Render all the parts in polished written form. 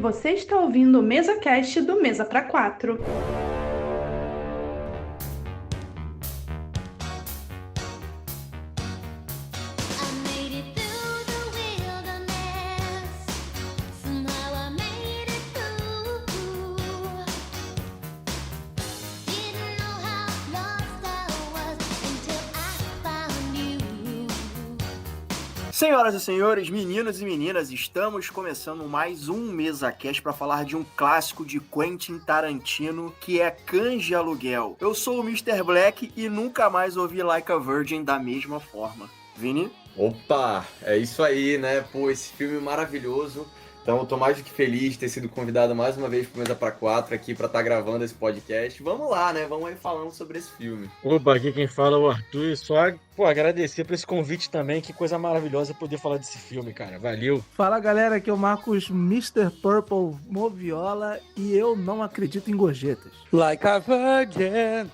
Você está ouvindo o MesaCast do Mesa pra Quatro. Senhoras e senhores, meninos e meninas, estamos começando mais um MesaCast para falar de um clássico de Quentin Tarantino, que é Cães de Aluguel. Eu sou o Mr. Black e nunca mais ouvi Like a Virgin da mesma forma. Vini? Opa, é isso aí, né? Pô, esse filme maravilhoso. Então, eu tô mais do que feliz de ter sido convidado mais uma vez pro Mesa pra Quatro aqui pra estar gravando esse podcast. Vamos lá, né? Vamos aí falando sobre esse filme. Opa, aqui quem fala é o Arthur. E só, agradecer por esse convite também. Que coisa maravilhosa poder falar desse filme, cara. Valeu. Fala galera, aqui é o Marcos Mr. Purple Moviola e eu não acredito em gorjetas. Like a Virgin.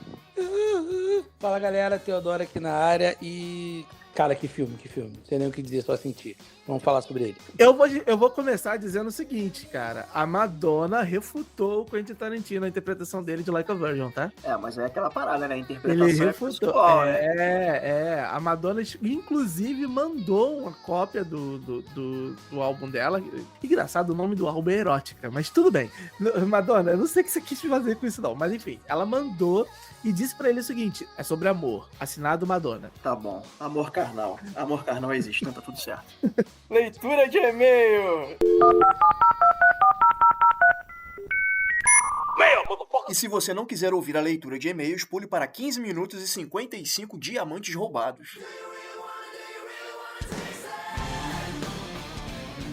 Fala galera, Teodoro aqui na área e... Cara, que filme. Não sei nem o que dizer, só sentir. Vamos falar sobre ele. Eu vou começar dizendo o seguinte, cara. A Madonna refutou o Quentin Tarantino, a interpretação dele de Like a Virgin, tá? Mas é aquela parada, né? A interpretação Ele é refutou. pessoal, né? A Madonna, inclusive, mandou uma cópia do álbum dela. Engraçado, o nome do álbum é Erótica, mas tudo bem. Madonna, eu não sei o que você quis fazer com isso, não. Mas enfim, ela mandou e disse pra ele o seguinte: é sobre amor. Assinado Madonna. Tá bom. Amor carnal. Amor carnal existe, então tá tudo certo. Leitura de e-mail! E se você não quiser ouvir a leitura de e-mails, pule para 15 minutos e 55 diamantes roubados.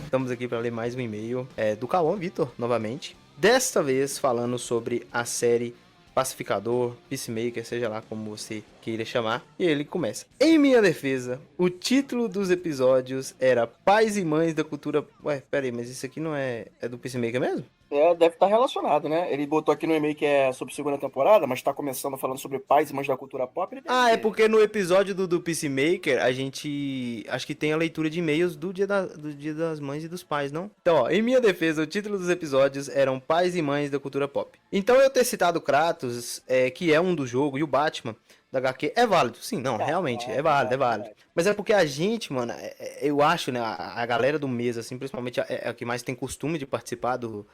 Estamos aqui para ler mais um e-mail do Cauã Vitor, novamente. Desta vez falando sobre a série Pacificador, Peacemaker, seja lá como você queira chamar. E ele começa: em minha defesa, o título dos episódios era Pais e Mães da Cultura... Ué, pera aí, mas isso aqui não é do Peacemaker mesmo? Deve estar relacionado, né? Ele botou aqui no e-mail que é sobre segunda temporada, mas tá começando falando sobre pais e mães da cultura pop. É porque no episódio do Peacemaker, a gente... acho que tem a leitura de e-mails do dia das Mães e dos Pais, não? Então, ó, em minha defesa, o título dos episódios eram Pais e Mães da Cultura Pop. Então, eu ter citado Kratos, que é um do jogo, e o Batman da HQ, é válido. Sim, não, realmente, é válido. Mas é porque a gente, mano, eu acho, né, a galera do mês, assim, principalmente é a que mais tem costume de participar dos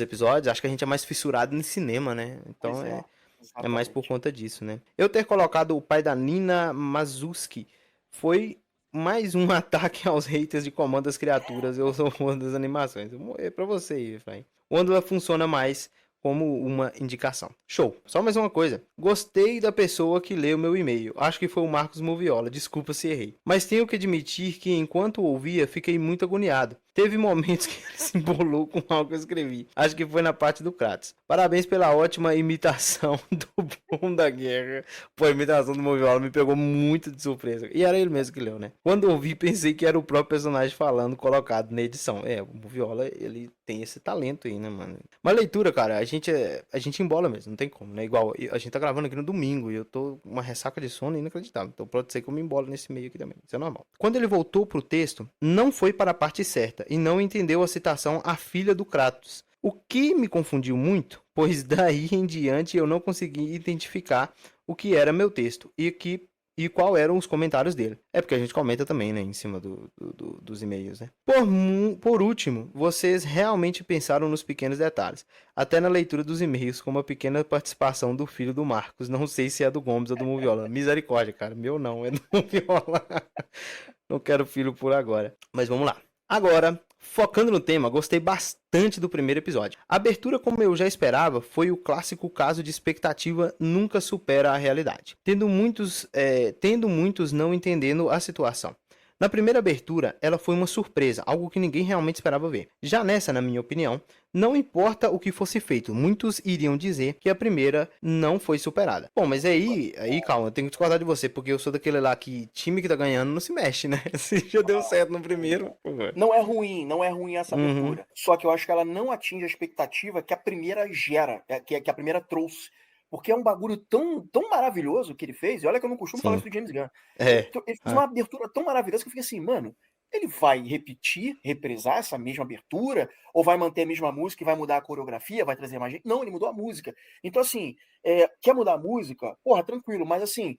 episódios, acho que a gente é mais fissurado no cinema, né? Então é mais por conta disso, né? Eu ter colocado o pai da Nina Mazuski foi mais um ataque aos haters de Comando das Criaturas. Eu sou fã das animações. Eu vou morrer pra você aí, Efraim. Onde ela funciona mais como uma indicação. Show. Só mais uma coisa. Gostei da pessoa que leu meu e-mail. Acho que foi o Marcos Moviola. Desculpa se errei. Mas tenho que admitir que enquanto ouvia, fiquei muito agoniado. Teve momentos que ele se embolou com algo que eu escrevi. Acho que foi na parte do Kratos. Parabéns pela ótima imitação do Bom da Guerra. Pô, a imitação do Moviola me pegou muito de surpresa. E era ele mesmo que leu, né? Quando ouvi, pensei que era o próprio personagem falando, colocado na edição. O Moviola, ele tem esse talento aí, né, mano? Mas leitura, cara, a gente embola mesmo, não tem como, né? Igual, a gente tá gravando aqui no domingo e eu tô com uma ressaca de sono inacreditável. Então pode ser que eu me embolo nesse meio aqui também. Isso é normal. Quando ele voltou pro texto, não foi para a parte certa e não entendeu a citação à filha do Kratos. O que me confundiu muito, pois daí em diante eu não consegui identificar o que era meu texto e qual eram os comentários dele. É porque a gente comenta também, né, em cima dos e-mails, né? Por último, vocês realmente pensaram nos pequenos detalhes. Até na leitura dos e-mails, com uma pequena participação do filho do Marcos. Não sei se é do Gomes ou do Moviola. Misericórdia, cara. Meu não, é do Moviola. Não quero filho por agora. Mas vamos lá. Agora, focando no tema, gostei bastante do primeiro episódio. A abertura, como eu já esperava, foi o clássico caso de expectativa nunca supera a realidade, tendo muitos não entendendo a situação. Na primeira abertura, ela foi uma surpresa, algo que ninguém realmente esperava ver. Já nessa, na minha opinião, não importa o que fosse feito, muitos iriam dizer que a primeira não foi superada. Bom, mas aí, calma, eu tenho que discordar de você, porque eu sou daquele lá que time que tá ganhando não se mexe, né? Se já deu certo no primeiro, pô. Não é ruim essa abertura. Só que eu acho que ela não atinge a expectativa que a primeira gera, que a primeira trouxe. Porque é um bagulho tão maravilhoso que ele fez. E olha que eu não costumo falar isso do James Gunn. Ele fez uma abertura tão maravilhosa que eu fiquei assim, mano, ele vai repetir, reprisar essa mesma abertura, ou vai manter a mesma música e vai mudar a coreografia, vai trazer mais gente? Não, ele mudou a música. Então, assim, quer mudar a música? Porra, tranquilo, mas assim,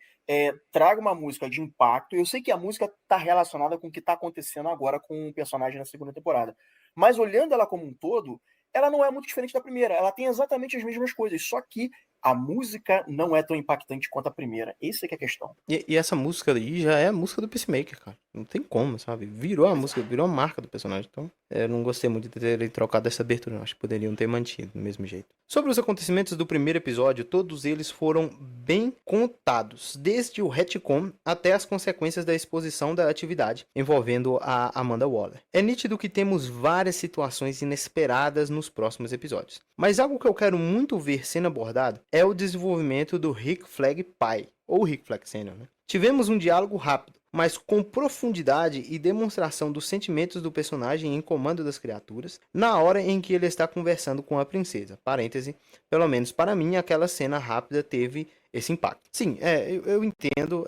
traga uma música de impacto. Eu sei que a música tá relacionada com o que tá acontecendo agora com o personagem na segunda temporada. Mas olhando ela como um todo, ela não é muito diferente da primeira. Ela tem exatamente as mesmas coisas, só que a música não é tão impactante quanto a primeira. Essa é que é a questão. E essa música aí já é a música do Peacemaker, cara. Não tem como, sabe? Virou a música, virou a marca do personagem. Então, eu não gostei muito de terem trocado essa abertura, não. Acho que poderiam ter mantido do mesmo jeito. Sobre os acontecimentos do primeiro episódio, todos eles foram bem contados, desde o retcon até as consequências da exposição da atividade envolvendo a Amanda Waller. É nítido que temos várias situações inesperadas nos próximos episódios. Mas algo que eu quero muito ver sendo abordado é o desenvolvimento do Rick Flag pai, ou Rick Flag Sr., né? Tivemos um diálogo rápido, mas com profundidade e demonstração dos sentimentos do personagem em comando das criaturas, na hora em que ele está conversando com a princesa. Parêntese, pelo menos para mim, aquela cena rápida teve esse impacto. Sim, eu entendo,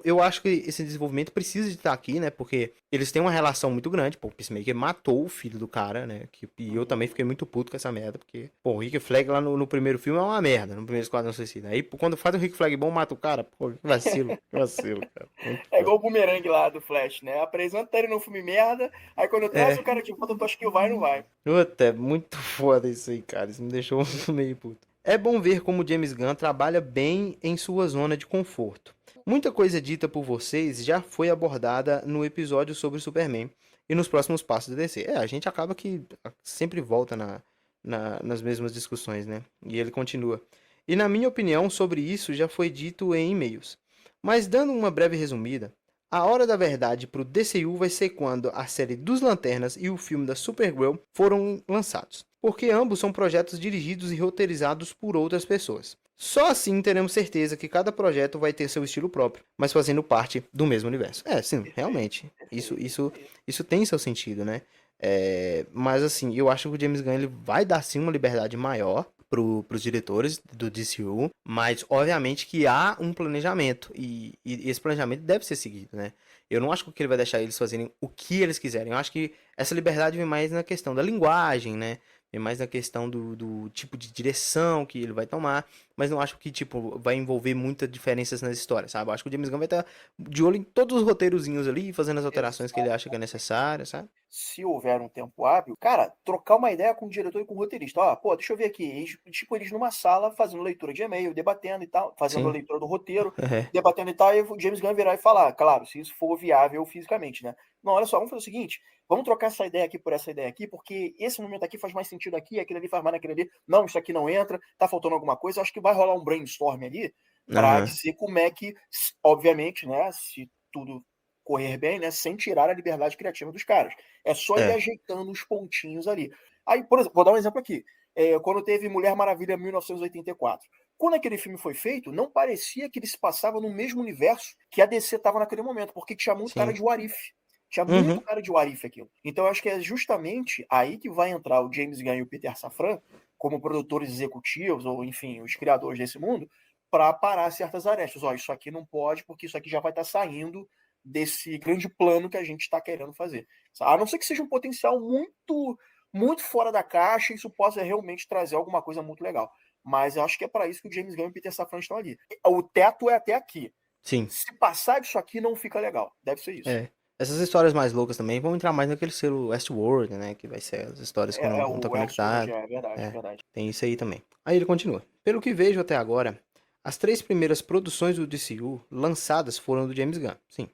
eu acho que esse desenvolvimento precisa de estar aqui, né, porque eles têm uma relação muito grande, pô, o Peacemaker matou o filho do cara, né, e eu também fiquei muito puto com essa merda, porque, pô, o Rick Flag lá no primeiro filme é uma merda, no primeiro Esquadrão Suicida. Aí, quando faz o Rick Flag bom, mata o cara, pô, que vacilo, cara. É igual o Boomerang lá do Flash, né? Apresenta ele no filme merda, aí quando traz o cara de volta, tu acha que vai ou não vai. Puta, é muito foda isso aí, cara, isso me deixou meio puto. É bom ver como o James Gunn trabalha bem em sua zona de conforto. Muita coisa dita por vocês já foi abordada no episódio sobre o Superman e nos próximos passos da DC. A gente acaba que sempre volta nas mesmas discussões, né? E ele continua. E na minha opinião sobre isso já foi dito em e-mails. Mas dando uma breve resumida, a hora da verdade pro DCU vai ser quando a série dos Lanternas e o filme da Supergirl foram lançados, porque ambos são projetos dirigidos e roteirizados por outras pessoas. Só assim teremos certeza que cada projeto vai ter seu estilo próprio, mas fazendo parte do mesmo universo. Sim, realmente. Isso tem seu sentido, né? Mas assim, eu acho que o James Gunn ele vai dar sim uma liberdade maior pros diretores do DCU, mas obviamente que há um planejamento e esse planejamento deve ser seguido, né? Eu não acho que ele vai deixar eles fazerem o que eles quiserem. Eu acho que essa liberdade vem mais na questão da linguagem, né? Vem mais na questão do tipo de direção que ele vai tomar, mas não acho que, tipo, vai envolver muitas diferenças nas histórias, sabe? Eu acho que o James Gunn vai estar de olho em todos os roteirozinhos ali, fazendo as alterações que ele acha que é necessária, sabe? Se houver um tempo hábil, cara, trocar uma ideia com o diretor e com o roteirista. Ó, pô, deixa eu ver aqui. Eles numa sala fazendo leitura de e-mail, debatendo e tal, fazendo Sim. a leitura do roteiro, debatendo e tal, e o James Gunn virar e falar, claro, se isso for viável fisicamente, né? Não, olha só, vamos fazer o seguinte, vamos trocar essa ideia aqui por essa ideia aqui, porque esse momento aqui faz mais sentido aqui, aquele ali faz mais naquele ali. Não, isso aqui não entra, tá faltando alguma coisa. Acho que vai rolar um brainstorm ali pra dizer como é que, obviamente, né, se tudo correr bem, né, sem tirar a liberdade criativa dos caras. É só ir ajeitando os pontinhos ali. Aí, por exemplo, vou dar um exemplo aqui. Quando teve Mulher Maravilha 1984. Quando aquele filme foi feito, não parecia que ele se passava no mesmo universo que a DC estava naquele momento, porque tinha muito cara de What If. Tinha muito cara de What If aquilo. Então eu acho que é justamente aí que vai entrar o James Gunn e o Peter Safran, como produtores executivos, ou enfim, os criadores desse mundo, para parar certas arestas. Ó, isso aqui não pode, porque isso aqui já vai estar saindo desse grande plano que a gente está querendo fazer. A não ser que seja um potencial muito, muito fora da caixa, isso possa realmente trazer alguma coisa muito legal. Mas eu acho que é para isso que o James Gunn e o Peter Safran estão ali. O teto é até aqui. Sim. Se passar disso aqui, não fica legal. Deve ser isso. Essas histórias mais loucas também vão entrar mais naquele selo Westworld, né? Que vai ser as histórias que não estão conectadas. É verdade. Tem isso aí também. Aí ele continua. Pelo que vejo até agora, as 3 primeiras produções do DCU lançadas foram do James Gunn. Sim.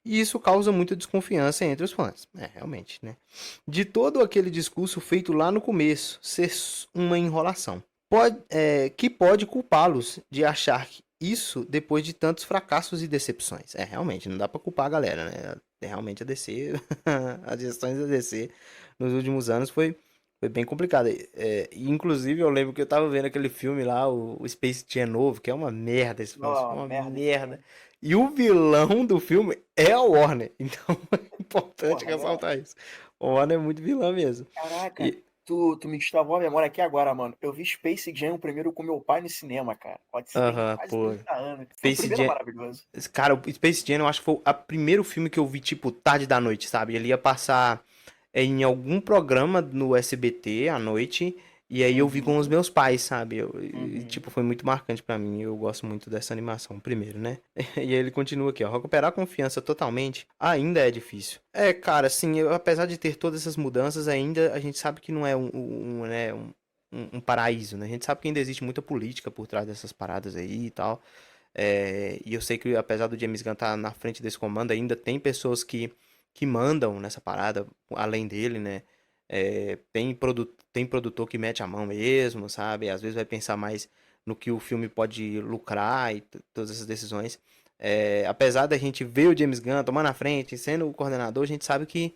E isso causa muita desconfiança entre os fãs. Realmente, né? De todo aquele discurso feito lá no começo ser uma enrolação. Que pode culpá-los de achar que isso depois de tantos fracassos e decepções. Realmente, não dá pra culpar a galera, né? Realmente a DC, as gestões da DC nos últimos anos foi bem complicada. Inclusive, eu lembro que eu tava vendo aquele filme lá, o Space Jam novo, que é uma merda esse filme. Uma merda. E o vilão do filme é a Warner. Então é importante ressaltar isso. O Warner é muito vilão mesmo. Caraca. Tu me destravou a memória aqui agora, mano. Eu vi Space Jam o primeiro com meu pai no cinema, cara. Pode ser, tem Aham, quase pô. 30 anos. O Space primeiro é Jam- maravilhoso. Cara, o Space Jam eu acho que foi o primeiro filme que eu vi, tipo, tarde da noite, sabe? Ele ia passar em algum programa no SBT à noite, e aí eu vi com os meus pais, sabe? Tipo, foi muito marcante pra mim. Eu gosto muito dessa animação, primeiro, né? E aí ele continua aqui, ó. Recuperar a confiança totalmente ainda é difícil. É, cara, assim, apesar de ter todas essas mudanças, ainda a gente sabe que não é um paraíso, né? A gente sabe que ainda existe muita política por trás dessas paradas aí e tal. E eu sei que apesar do James Gunn estar na frente desse comando, ainda tem pessoas que mandam nessa parada, além dele, né? Tem produtor que mete a mão mesmo, sabe? Às vezes vai pensar mais no que o filme pode lucrar e todas essas decisões. Apesar da gente ver o James Gunn tomando a frente, sendo o coordenador, a gente sabe que,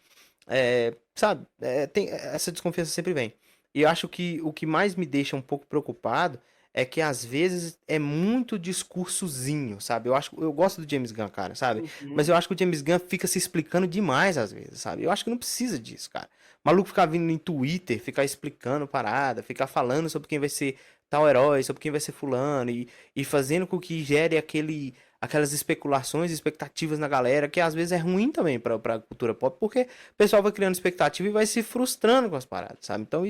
sabe, essa desconfiança sempre vem. E eu acho que o que mais me deixa um pouco preocupado é que às vezes é muito discursozinho, sabe? Eu gosto do James Gunn, cara, sabe? Mas eu acho que o James Gunn fica se explicando demais às vezes, sabe? Eu acho que não precisa disso, cara. O maluco ficar vindo em Twitter, ficar explicando parada, ficar falando sobre quem vai ser tal herói, sobre quem vai ser fulano, e fazendo com que gere aquelas especulações, expectativas na galera, que às vezes é ruim também pra cultura pop, porque o pessoal vai criando expectativa e vai se frustrando com as paradas, sabe? Então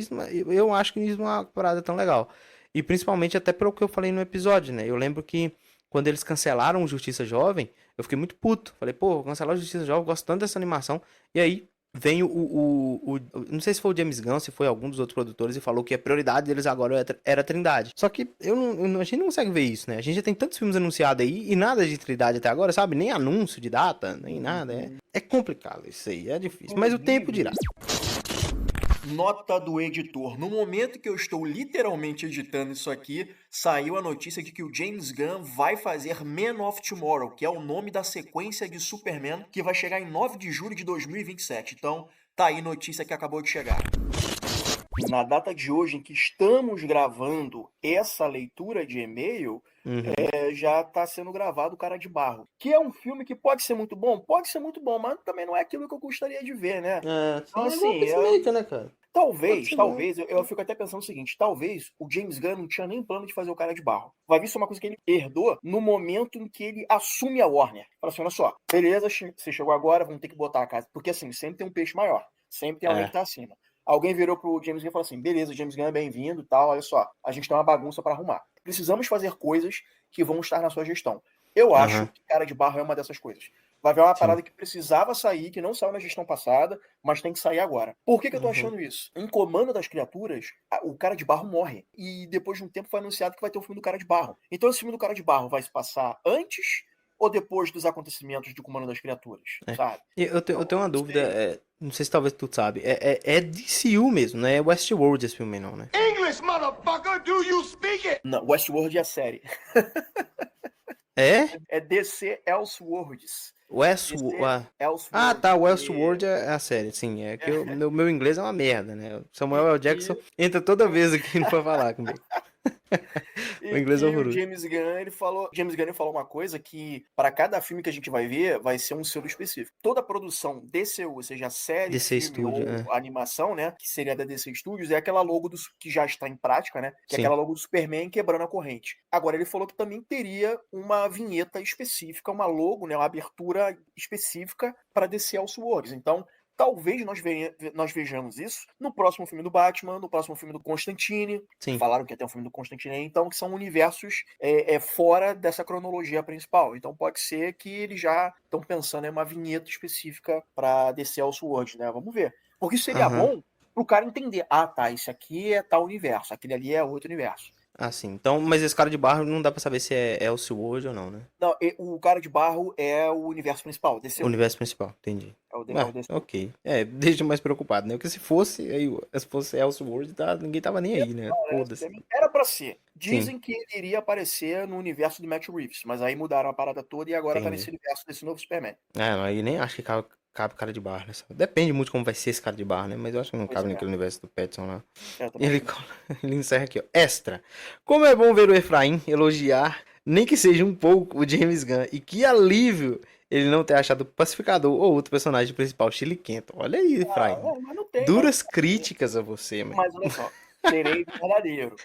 eu acho que isso não é uma parada tão legal. E principalmente até pelo que eu falei no episódio, né? Eu lembro que quando eles cancelaram o Justiça Jovem, eu fiquei muito puto. Falei, pô, cancelar o Justiça Jovem, eu gosto tanto dessa animação. E aí vem não sei se foi o James Gunn, se foi algum dos outros produtores, e falou que a prioridade deles agora era a Trindade. Só que a gente não consegue ver isso, né? A gente já tem tantos filmes anunciados aí e nada de Trindade até agora, sabe? Nem anúncio de data, nem nada. É complicado isso aí, é difícil. Mas o tempo dirá. Nota do editor. No momento que eu estou literalmente editando isso aqui, saiu a notícia de que o James Gunn vai fazer Man of Tomorrow, que é o nome da sequência de Superman, que vai chegar em 9 de julho de 2027. Então, tá aí notícia que acabou de chegar. Na data de hoje em que estamos gravando essa leitura de e-mail, já está sendo gravado o Cara de Barro. Que é um filme que pode ser muito bom, mas também não é aquilo que eu gostaria de ver, né? Então, assim, né, cara? Talvez, eu fico até pensando o seguinte, talvez o James Gunn não tinha nem plano de fazer o Cara de Barro. Vai ver se é uma coisa que ele herdou no momento em que ele assume a Warner. Fala assim, olha só, beleza, você chegou agora, vamos ter que botar a casa. Porque assim, sempre tem um peixe maior, sempre tem alguém que tá acima. Alguém virou pro James Gunn e falou assim, beleza, o James Gunn é bem-vindo e tal, olha só, a gente tem uma bagunça para arrumar. Precisamos fazer coisas que vão estar na sua gestão. Eu acho que Cara de Barro é uma dessas coisas. Vai ver uma parada que precisava sair, que não saiu na gestão passada, mas tem que sair agora. Por que eu tô achando isso? Em Comando das Criaturas, o Cara de Barro morre. E depois de um tempo foi anunciado que vai ter um filme do Cara de Barro. Então esse filme do Cara de Barro vai se passar antes ou depois dos acontecimentos de Comando das Criaturas, sabe? Eu tenho uma dúvida, não sei se talvez tu sabe, é DCU mesmo, né? É Westworld esse filme não, né? English, motherfucker, do you speak it? Não, Westworld é a série. É? É DC Elseworlds. Westworld. Elseworld. Tá, Westworld é a série, sim. É que meu inglês é uma merda, né? O Samuel L. Jackson entra toda vez aqui pra falar comigo. O inglês é horroroso. O James Gunn falou uma coisa que para cada filme que a gente vai ver, vai ser um selo específico. Toda produção DCU, seja série, DC filme Studio, ou animação, né, que seria da DC Studios, é aquela logo que já está em prática, né, que é Sim. aquela logo do Superman quebrando a corrente. Agora ele falou que também teria uma vinheta específica, uma logo, né, uma abertura específica para DC Elseworlds. Então, talvez nós vejamos isso no próximo filme do Batman, no próximo filme do Constantine. Sim. Falaram que ia ter um filme do Constantine, então, que são universos fora dessa cronologia principal. Então pode ser que eles já estão pensando em uma vinheta específica para descer ao Sword, né? Vamos ver. Porque isso seria bom pro cara entender. Ah, tá, esse aqui é tal universo, aquele ali é outro universo. Ah, sim. Então, mas esse Cara de Barro não dá pra saber se é Elseworld ou não, né? Não, o Cara de Barro é o universo principal. O universo principal, entendi. É o DC. Ok. Deixa mais preocupado, né? Porque se fosse Elseworld, ninguém tava nem aí, né? Foda-se. Era pra ser. Dizem que ele iria aparecer no universo do Matt Reeves, mas aí mudaram a parada toda e agora tá nesse universo desse novo Superman. Aí nem acho que cabe Cara de Barro, né? Depende muito como vai ser esse Cara de Barro, né? Mas eu acho que não cabe naquele universo do Pattinson lá. Ele encerra aqui, ó. Extra. Como é bom ver o Efraim elogiar, nem que seja um pouco, o James Gunn. E que alívio ele não ter achado o Pacificador ou outro personagem principal chiliquento. Olha aí, Fry. Mas não tem. Duras críticas a você, mano. Mas olha só, serei verdadeiro.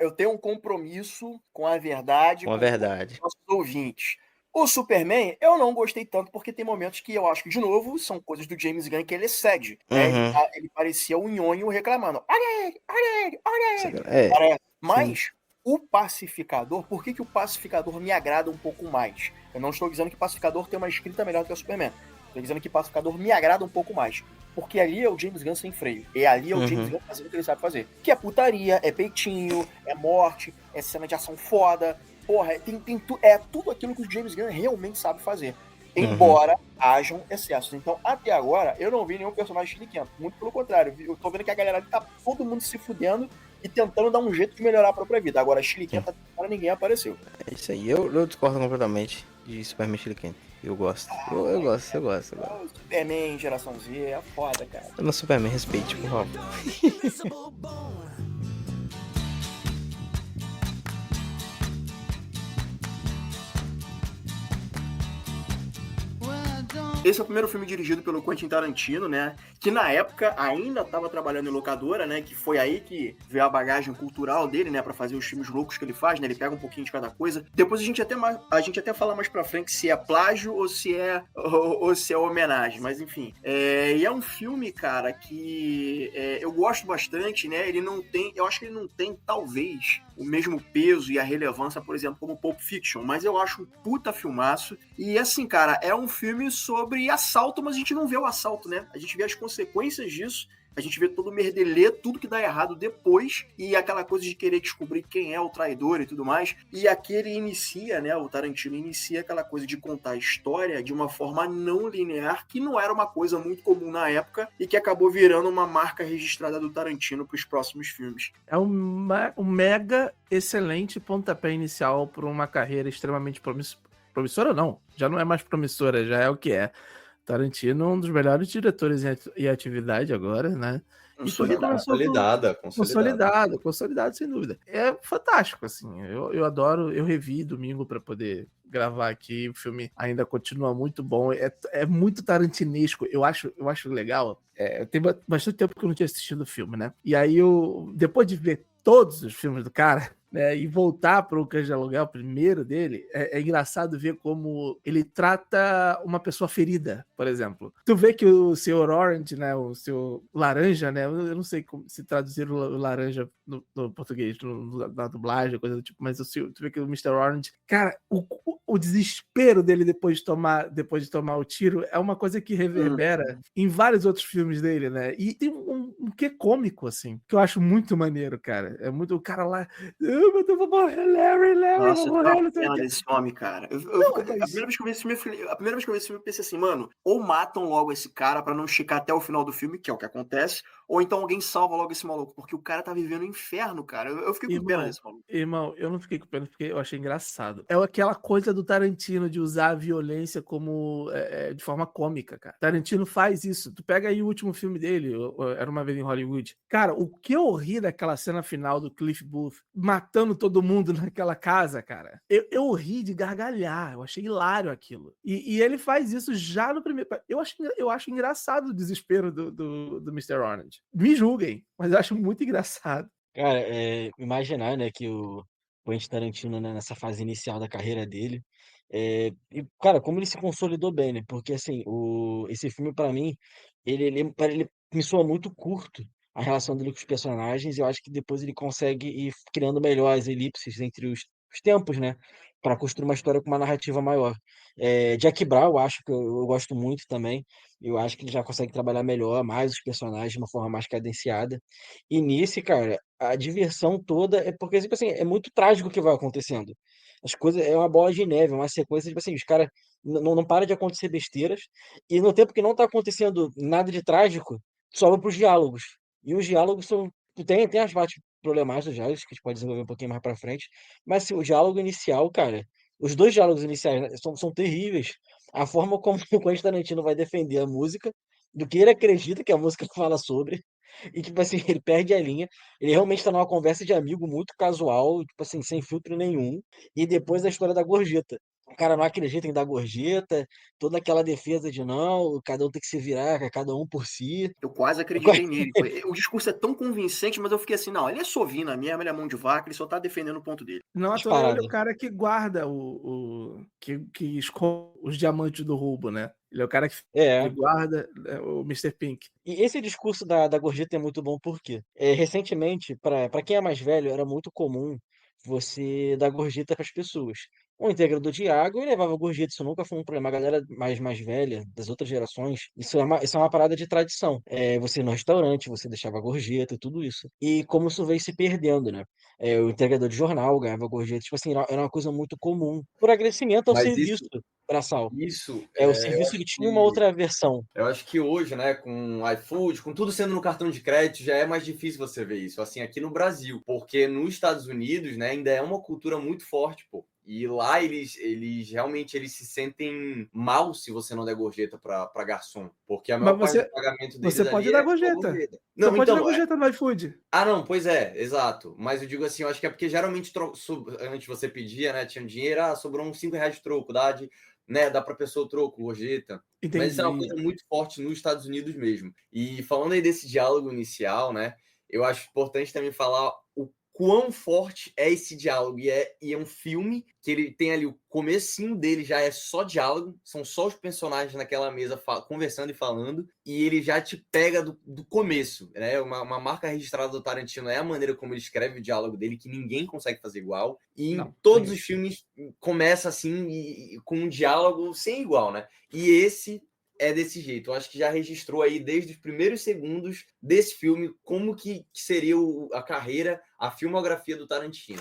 Eu tenho um compromisso com a verdade, Com a com verdade. os nossos ouvintes. O Superman, eu não gostei tanto, porque tem momentos que eu acho que, de novo, são coisas do James Gunn que ele excede. Né? Ele parecia um nhonho reclamando. Olha ele, olha ele, olha ele. É, Parece. Mas o Pacificador, por que o Pacificador me agrada um pouco mais? Eu não estou dizendo que o Pacificador tem uma escrita melhor do que o Superman. Estou dizendo que o Pacificador me agrada um pouco mais. Porque ali é o James Gunn sem freio. E ali é o James Gunn fazendo o que ele sabe fazer. Que é putaria, é peitinho, é morte, é cena de ação foda. Porra, é tudo aquilo que o James Gunn realmente sabe fazer. Embora hajam excessos. Então, até agora, eu não vi nenhum personagem chiliquento. Muito pelo contrário. Eu tô vendo que a galera ali tá todo mundo se fudendo e tentando dar um jeito de melhorar a própria vida. Agora, chiliquenta, ninguém apareceu. É isso aí. Eu discordo completamente de Superman chiliquento. Eu gosto. Eu gosto. O Superman, geração Z, é foda, cara. Eu não Superman, respeite, por favor. Esse é o primeiro filme dirigido pelo Quentin Tarantino, né? Que na época ainda estava trabalhando em locadora, né? Que foi aí que veio a bagagem cultural dele, né? Pra fazer os filmes loucos que ele faz, né? Ele pega um pouquinho de cada coisa. Depois a gente até fala mais pra frente se é plágio ou se é homenagem. Mas enfim. E é um filme, cara, que eu gosto bastante, né? Eu acho que ele não tem, talvez, o mesmo peso e a relevância, por exemplo, como Pulp Fiction. Mas eu acho um puta filmaço. E assim, cara, é um filme sobre assalto, mas a gente não vê o assalto, né? A gente vê as consequências disso, a gente vê todo o merdelê, tudo que dá errado depois, e aquela coisa de querer descobrir quem é o traidor e tudo mais. E aqui ele inicia, né? O Tarantino inicia aquela coisa de contar a história de uma forma não linear, que não era uma coisa muito comum na época e que acabou virando uma marca registrada do Tarantino para os próximos filmes. É um mega excelente pontapé inicial para uma carreira extremamente promissora, não. Já não é mais promissora, já é o que é. Tarantino é um dos melhores diretores em atividade agora, né? Consolidado, sem dúvida. É fantástico, assim. Eu adoro, eu revi domingo para poder gravar aqui. O filme ainda continua muito bom. É muito tarantinesco. Eu acho legal. Tem bastante tempo que eu não tinha assistido o filme, né? E aí, depois de ver todos os filmes do cara, né, e voltar para o Cães de Aluguel, o primeiro dele, é engraçado ver como ele trata uma pessoa ferida, por exemplo. Tu vê que o Sr. Orange, né, o seu laranja, né, eu não sei se traduzir o laranja no português, na dublagem, coisa do tipo, mas tu vê que o Mr. Orange, cara, o desespero dele depois de tomar o tiro é uma coisa que reverbera em vários outros filmes dele, né? E tem um quê cômico, assim, que eu acho muito maneiro, cara. É muito o cara lá. Meu Deus, vou morrer, Larry, Nossa, vou eu morrer. tava pena desse homem, cara. A primeira vez que eu vi esse filme, eu pensei assim, mano, ou matam logo esse cara pra não esticar até o final do filme, que é o que acontece, ou então alguém salva logo esse maluco, porque o cara tá vivendo um inferno, cara. Eu fiquei com pena desse maluco. Irmão, eu não fiquei com pena porque eu achei engraçado. É aquela coisa do Tarantino de usar a violência como de forma cômica, cara. Tarantino faz isso. Tu pega aí o último filme dele, Era Uma Vez em Hollywood. Cara, o que eu ri daquela cena final do Cliff Booth matando todo mundo naquela casa, cara. Eu ri de gargalhar. Eu achei hilário aquilo. E ele faz isso já no primeiro. Eu acho engraçado o desespero do Mr. Orange. Me julguem, mas eu acho muito engraçado. Cara, imaginar, né, que o Quentin Tarantino, né, nessa fase inicial da carreira dele, e, cara, como ele se consolidou bem, né? Porque, assim, esse filme, pra mim, ele me soa muito curto a relação dele com os personagens, e eu acho que depois ele consegue ir criando melhor as elipses entre os tempos, né? Pra construir uma história com uma narrativa maior. Jack Brown, eu acho que eu gosto muito também. Eu acho que ele já consegue trabalhar melhor, mais os personagens de uma forma mais cadenciada. E nesse, cara, a diversão toda é porque, tipo assim, é muito trágico o que vai acontecendo. As coisas é uma bola de neve, uma sequência, tipo assim, os caras não para de acontecer besteiras, e no tempo que não tá acontecendo nada de trágico, sobra pros diálogos. E os diálogos são. Tem as partes problemáticas dos diálogos, que a gente pode desenvolver um pouquinho mais pra frente, mas assim, o diálogo inicial, cara, os dois diálogos iniciais, né, são terríveis. A forma como o Quentin Tarantino vai defender a música, do que ele acredita que a música fala sobre. E, tipo assim, ele perde a linha. Ele realmente tá numa conversa de amigo muito casual, tipo assim, sem filtro nenhum. E depois a história da gorjeta. cara não acredita em dar gorjeta, toda aquela defesa de não, cada um tem que se virar, cada um por si. Eu quase acreditei nele. O discurso é tão convincente, mas eu fiquei assim, não, ele é sovina mesmo, ele é mão de vaca, ele só tá defendendo o ponto dele. Não, à toa ele é Disparado. o cara que guarda que esconde os diamantes do roubo, né? Ele é o cara que É. guarda o Mr. Pink. E esse discurso da gorjeta é muito bom porque, recentemente, para quem é mais velho, era muito comum você dar gorjeta para as pessoas. O integrador de água ele levava gorjeta, isso nunca foi um problema. A galera mais velha, das outras gerações, isso é uma parada de tradição. Você ir no restaurante, você deixava gorjeta e tudo isso. E como isso veio se perdendo, né? O entregador de jornal ganhava gorjeta, tipo assim, era uma coisa muito comum. Por agradecimento ao Mas serviço braçal. isso O eu serviço acho ele tinha uma que outra versão. Eu acho que hoje, né, com iFood, com tudo sendo no cartão de crédito, já é mais difícil você ver isso, assim, aqui no Brasil. Porque nos Estados Unidos, né, ainda é uma cultura muito forte, pô. E lá eles realmente eles se sentem mal se você não der gorjeta pra garçom. Porque a Mas maior parte do pagamento deles você pode ali dar é só gorjeta. gorjeta. Você Não, pode dar então, gorjeta no iFood. não, pois é, exato. Mas eu digo assim, eu acho que é porque geralmente antes você pedia, né, tinha um dinheiro, sobrou uns 5 reais de troco, dá pra pessoa o troco, gorjeta. Mas isso é uma Entendi. coisa muito forte nos Estados Unidos mesmo. E falando aí desse diálogo inicial, né, eu acho importante também falar o quão forte é esse diálogo. E é um filme que ele tem ali o comecinho dele já é só diálogo, são só os personagens naquela mesa conversando e falando, e ele já te pega do começo, né? Uma marca registrada do Tarantino é a maneira como ele escreve o diálogo dele, que ninguém consegue fazer igual. E Não, em todos ninguém. os filmes começa assim, com um diálogo sem igual, né? E esse é desse jeito. Eu acho que já registrou aí desde os primeiros segundos desse filme como que seria a carreira, a filmografia do Tarantino.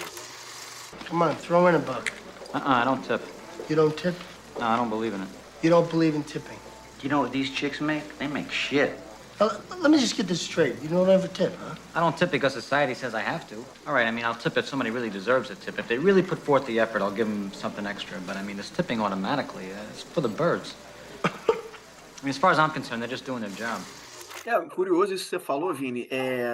Come on, throw in a buck. I don't tip. You don't tip? No, I don't believe in it. You don't believe in tipping? You know what these chicks make? They make shit. Let me just get this straight. You don't ever tip, huh? I don't tip because society says I have to. All right, I mean, I'll tip if somebody really deserves a tip. If they really put forth the effort, I'll give them something extra. But I mean, this tipping automatically, it's for the birds. I mean, as far as I'm concerned, they're just doing their job. Curioso isso que você falou, Vini,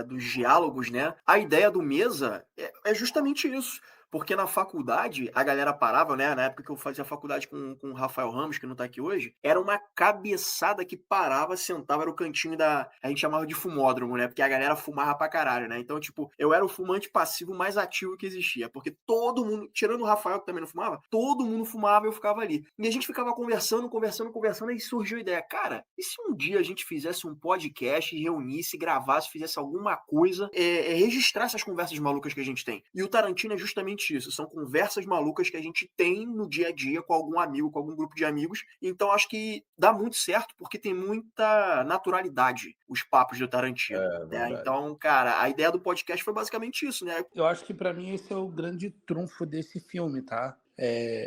dos diálogos, né? A ideia do Mesa é justamente isso. Porque na faculdade, a galera parava, né? Na época que eu fazia faculdade com o Rafael Ramos, que não tá aqui hoje, era uma cabeçada que parava, sentava, era o cantinho a gente chamava de fumódromo, né? Porque a galera fumava pra caralho, né? Então, tipo, eu era o fumante passivo mais ativo que existia. Porque todo mundo, tirando o Rafael, que também não fumava, todo mundo fumava e eu ficava ali. E a gente ficava conversando, e surgiu a ideia. Cara, e se um dia a gente fizesse um podcast, reunisse, gravasse, fizesse alguma coisa, registrasse as conversas malucas que a gente tem? E o Tarantino é justamente isso, são conversas malucas que a gente tem no dia a dia com algum amigo, com algum grupo de amigos, então acho que dá muito certo porque tem muita naturalidade os papos do Tarantino, né? Então, cara, a ideia do podcast foi basicamente isso, né? Eu acho que pra mim esse é o grande trunfo desse filme, tá?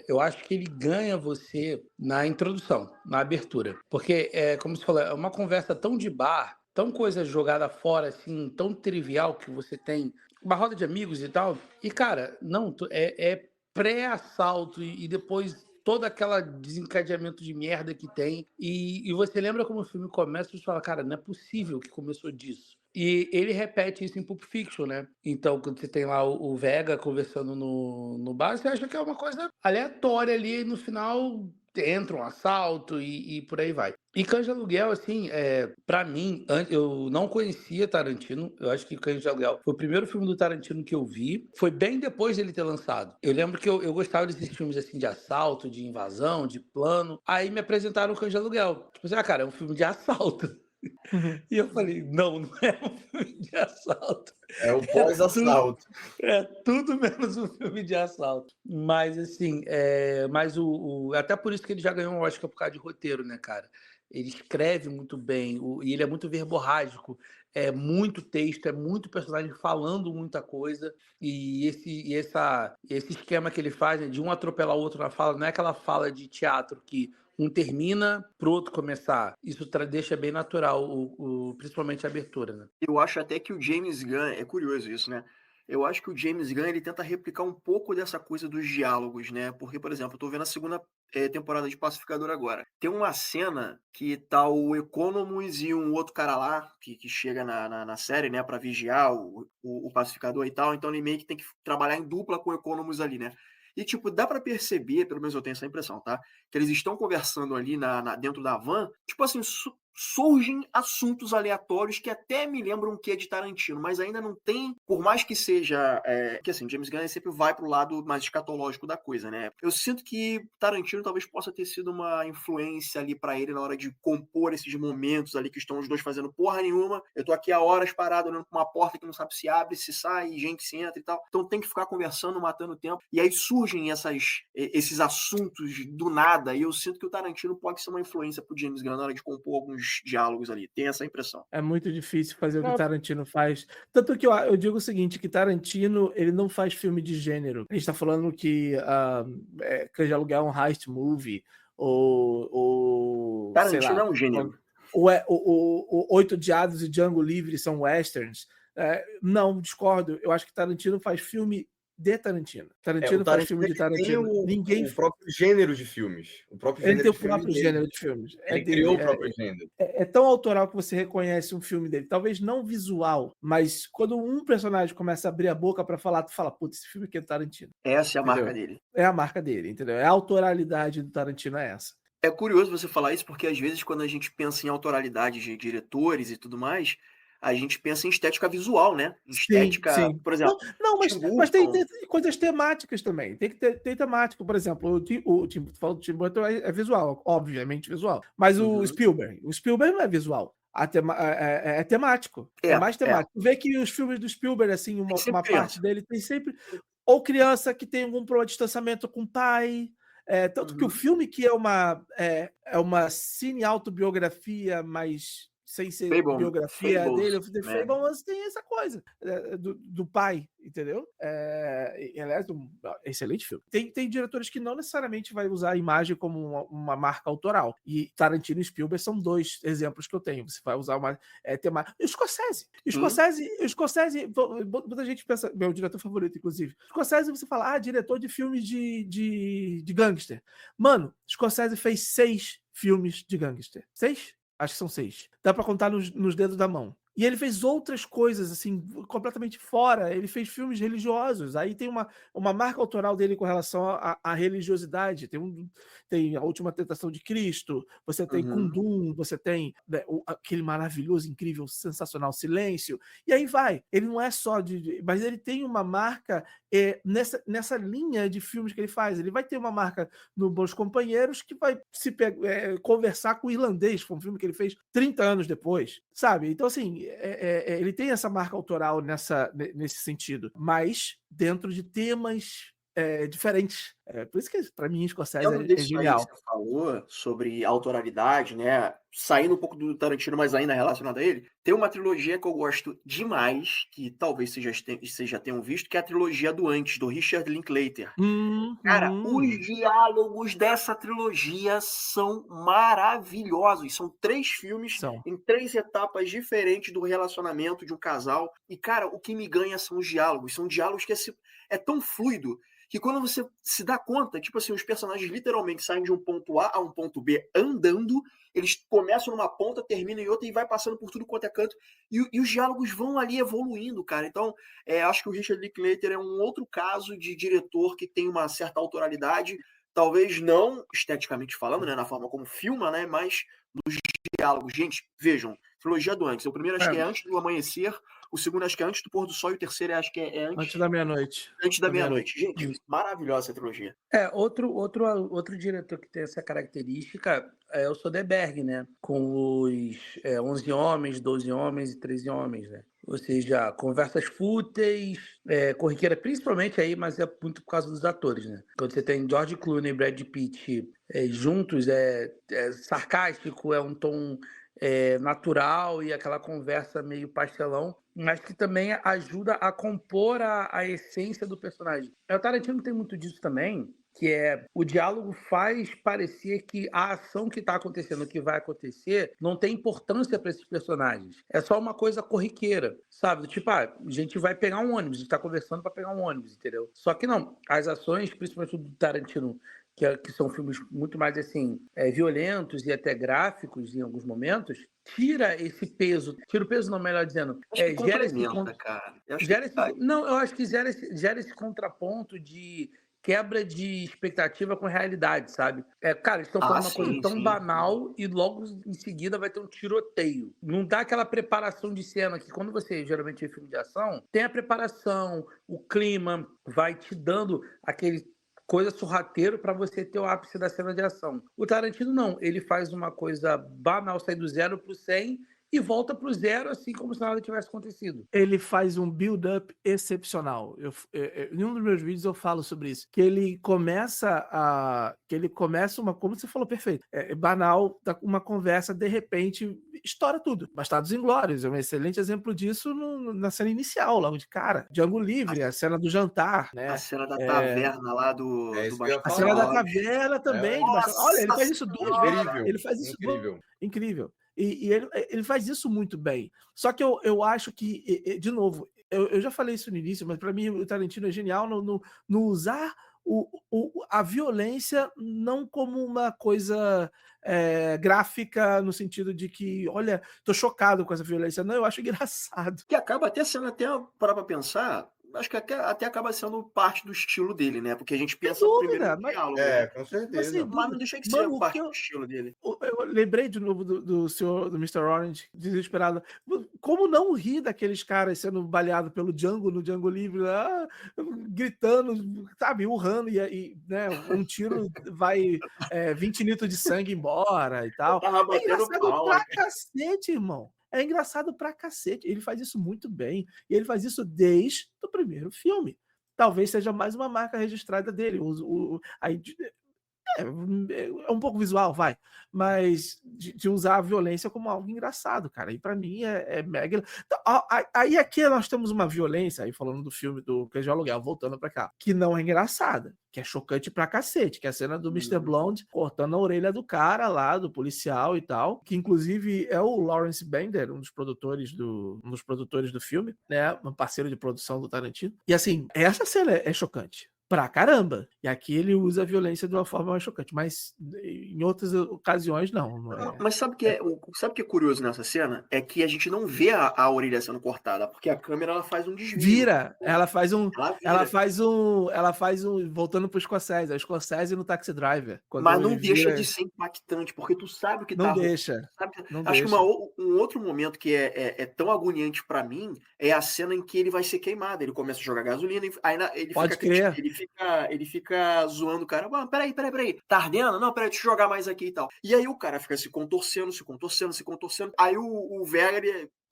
Eu acho que ele ganha você na introdução, na abertura, porque, como você falou, é uma conversa tão de bar, tão coisa jogada fora, assim, tão trivial que você tem uma roda de amigos e tal. E, cara, não, é pré-assalto e depois todo aquele desencadeamento de merda que tem. E você lembra como o filme começa e você fala, cara, não é possível que começou disso. E ele repete isso em Pulp Fiction, né? Então, quando você tem lá o Vega conversando no bar, você acha que é uma coisa aleatória ali e no final entra um assalto e por aí vai. E Cães de Aluguel, assim, pra mim, eu não conhecia Tarantino. Eu acho que Cães de Aluguel foi o primeiro filme do Tarantino que eu vi. Foi bem depois dele ter lançado. Eu lembro que eu gostava desses filmes, assim, de assalto, de invasão, de plano. Aí me apresentaram Cães de Aluguel. Tipo assim, cara, é um filme de assalto. E eu falei, não é um filme de assalto. É o pós-assalto. É tudo menos um filme de assalto. Mas, assim, até por isso que ele já ganhou um Oscar por causa de roteiro, né, cara? Ele escreve muito bem, e ele é muito verborrágico, é muito texto, é muito personagem falando muita coisa, e esse esquema que ele faz, né, de um atropelar o outro na fala, não é aquela fala de teatro que um termina pro outro começar. Isso deixa bem natural, principalmente a abertura, né? Eu acho até que o James Gunn, é curioso isso, né? Eu acho que o James Gunn, ele tenta replicar um pouco dessa coisa dos diálogos, né? Porque, por exemplo, eu tô vendo a segunda temporada de Pacificador agora. Tem uma cena que tá o Economus e um outro cara lá, que chega na série, né, pra vigiar o Pacificador e tal, então ele meio que tem que trabalhar em dupla com o Economus ali, né? E, tipo, dá pra perceber, pelo menos eu tenho essa impressão, tá? Que eles estão conversando ali dentro da van, tipo assim, surgem assuntos aleatórios que até me lembram o que é de Tarantino, mas ainda não tem, por mais que seja, que assim, James Gunn sempre vai pro lado mais escatológico da coisa, né? Eu sinto que Tarantino talvez possa ter sido uma influência ali pra ele na hora de compor esses momentos ali que estão os dois fazendo porra nenhuma. Eu tô aqui há horas parado olhando pra uma porta que não sabe se abre, se sai, gente se entra e tal. Então tem que ficar conversando, matando o tempo. E aí surgem esses assuntos do nada, e eu sinto que o Tarantino pode ser uma influência pro James Gunn na hora de compor alguns diálogos ali. Tem essa impressão. É muito difícil fazer o que Tarantino faz. Tanto que eu digo o seguinte, que Tarantino, ele não faz filme de gênero. A gente tá falando que Cães de Aluguel é um heist movie, ou sei Tarantino lá, é um gênero. o Oito Odiados e Django Livre são westerns. Não, discordo. Eu acho que Tarantino faz filme de Tarantino. Tarantino faz filme de Tarantino. Tem o próprio gênero de filmes. Ele tem o próprio gênero de filmes. Ele criou o próprio gênero. É tão autoral que você reconhece um filme dele. Talvez não visual, mas quando um personagem começa a abrir a boca pra falar, tu fala, putz, esse filme aqui é do Tarantino. Essa é a Entendeu? marca dele. É a marca dele, entendeu? É a autoralidade do Tarantino, é essa. É curioso você falar isso, porque às vezes quando a gente pensa em autoralidade de diretores e tudo mais, a gente pensa em estética visual, né? Estética, Sim. por exemplo. Não, Tim mas tem Burton. coisas temáticas também. Tem que ter temático. Por exemplo, tu falou do Tim Burton, é visual, obviamente visual. Mas o Spielberg não é visual. É temático. É mais temático. Tu vê que os filmes do Spielberg, assim, uma parte dele tem sempre ou criança que tem algum problema de distanciamento com o pai. Tanto que o filme que é uma cine-autobiografia, mas sem ser biografia dele, The Fablemans tem essa coisa do pai, entendeu? Aliás, um excelente filme. Tem diretores que não necessariamente vai usar a imagem como uma marca autoral. E Tarantino e Spielberg são dois exemplos que eu tenho. Você vai usar uma tema. Scorsese, muita gente pensa, meu diretor favorito, inclusive. Scorsese, você fala, diretor de filmes de gangster. Mano, Scorsese fez 6 filmes de gangster. 6? Acho que são 6. Dá pra contar nos dedos da mão. E ele fez outras coisas, assim, completamente fora. Ele fez filmes religiosos. Aí tem uma marca autoral dele com relação à religiosidade. Tem A Última Tentação de Cristo, você tem Kundun, você tem aquele maravilhoso, incrível, sensacional Silêncio. E aí vai. Ele não é só mas ele tem uma marca nessa linha de filmes que ele faz. Ele vai ter uma marca no Bons Companheiros que vai conversar com o Irlandês, foi um filme que ele fez 30 anos depois, sabe? Então, assim, ele tem essa marca autoral nesse sentido, mas dentro de temas diferentes. Por isso que, pra mim, Scorsese é genial. Aí que você falou sobre autoralidade, né? Saindo um pouco do Tarantino, mas ainda relacionado a ele, tem uma trilogia que eu gosto demais, que talvez vocês já tenham visto, que é a trilogia do Antes, do Richard Linklater. Cara, os diálogos dessa trilogia são maravilhosos. São 3 filmes em 3 etapas diferentes do relacionamento de um casal. E, cara, o que me ganha são os diálogos. São diálogos que é tão fluido que quando você se dá conta, tipo assim, os personagens literalmente saem de um ponto A a um ponto B andando, eles começam numa ponta, terminam em outra e vai passando por tudo quanto é canto, e os diálogos vão ali evoluindo, cara. Então, acho que o Richard Linklater é um outro caso de diretor que tem uma certa autoralidade, talvez não esteticamente falando, né, na forma como filma, né, mas nos diálogos. Gente, vejam, trilogia do Antes. O primeiro acho que é Antes do Amanhecer, o segundo acho que é Antes do Pôr do Sol e o terceiro acho que é Antes da Meia-Noite. Antes da Meia-Noite. Gente, maravilhosa essa trilogia. Outro diretor que tem essa característica é o Soderbergh, né? Com os 11 Homens, 12 Homens e 13 Homens, né? Ou seja, conversas fúteis, corriqueira, principalmente aí, mas é muito por causa dos atores, né? Quando você tem George Clooney e Brad Pitt juntos, é sarcástico, é um tom natural e aquela conversa meio pastelão, mas que também ajuda a compor a essência do personagem. O Tarantino tem muito disso também, que o diálogo faz parecer que a ação que está acontecendo, que vai acontecer, não tem importância para esses personagens. É só uma coisa corriqueira, sabe? Tipo, a gente vai pegar um ônibus, a gente está conversando para pegar um ônibus, entendeu? Só que não, as ações, principalmente do Tarantino, que são filmes muito mais assim, violentos e até gráficos em alguns momentos, tira esse peso. Tira o peso, não, melhor dizendo. Gera esse, cara. Eu acho que gera esse contraponto de quebra de expectativa com realidade, sabe? Cara, eles estão falando uma coisa tão banal e logo em seguida vai ter um tiroteio. Não dá aquela preparação de cena que quando você geralmente vê filme de ação, tem a preparação, o clima, vai te dando aquele coisa sorrateiro para você ter o ápice da cena de ação. O Tarantino não, ele faz uma coisa banal, sai do 0 pro 100 e volta pro 0, assim como se nada tivesse acontecido. Ele faz um build-up excepcional. Em um dos meus vídeos eu falo sobre isso. Que ele começa uma, como você falou, perfeito. Banal, uma conversa, de repente, estoura tudo. Bastardos Inglórios é um excelente exemplo disso na cena inicial, logo de cara. Django Livre, a cena do jantar, né? A cena da taverna lá do A cena da taverna também. Olha, ele faz isso duas vezes. Incrível. Ele faz isso incrível. Incrível. E ele faz isso muito bem. Só que eu acho que, de novo, eu já falei isso no início, mas para mim o Tarantino é genial no usar a violência não como uma coisa gráfica, no sentido de que, olha, tô chocado com essa violência. Não, eu acho engraçado. Que acaba até sendo, parar pra pensar, acho que até acaba sendo parte do estilo dele, né? Porque a gente pensa no primeiro diálogo. Com certeza. Mas não deixa de ser parte do estilo dele. Eu lembrei de novo do senhor, do Mr. Orange, desesperado. Como não rir daqueles caras sendo baleados pelo Django, no Django Livre, gritando, sabe, urrando, e né, um tiro vai 20 litros de sangue embora e tal. É engraçado pra cacete, irmão. É engraçado pra cacete. Ele faz isso muito bem. E ele faz isso desde o primeiro filme. Talvez seja mais uma marca registrada dele. É um pouco visual, vai. Mas de usar a violência como algo engraçado, cara. E pra mim é mega. Então, aí aqui nós temos uma violência, aí falando do filme do Cães de Aluguel, voltando pra cá, que não é engraçada, que é chocante pra cacete, que é a cena do Mr. Blonde cortando a orelha do cara lá, do policial e tal, que inclusive é o Lawrence Bender, um dos produtores do filme, né? Um parceiro de produção do Tarantino. E assim, essa cena é chocante pra caramba. E aqui ele usa a violência de uma forma mais chocante, mas em outras ocasiões não é. Mas sabe o que é curioso nessa cena? É que a gente não vê a orelha sendo cortada, porque a câmera ela faz um desvio. Vira, ela faz um voltando pro Scorsese, a Scorsese no Taxi Driver. Mas não deixa de ser impactante, porque tu sabe o que não tá deixa. Acho que um outro momento que é tão agoniante pra mim é a cena em que ele vai ser queimado, ele começa a jogar gasolina, aí ele Pode crer. Ele fica zoando o cara. Peraí. Tá ardendo? Não, peraí, deixa eu jogar mais aqui e tal. E aí o cara fica se contorcendo. Aí o Vega,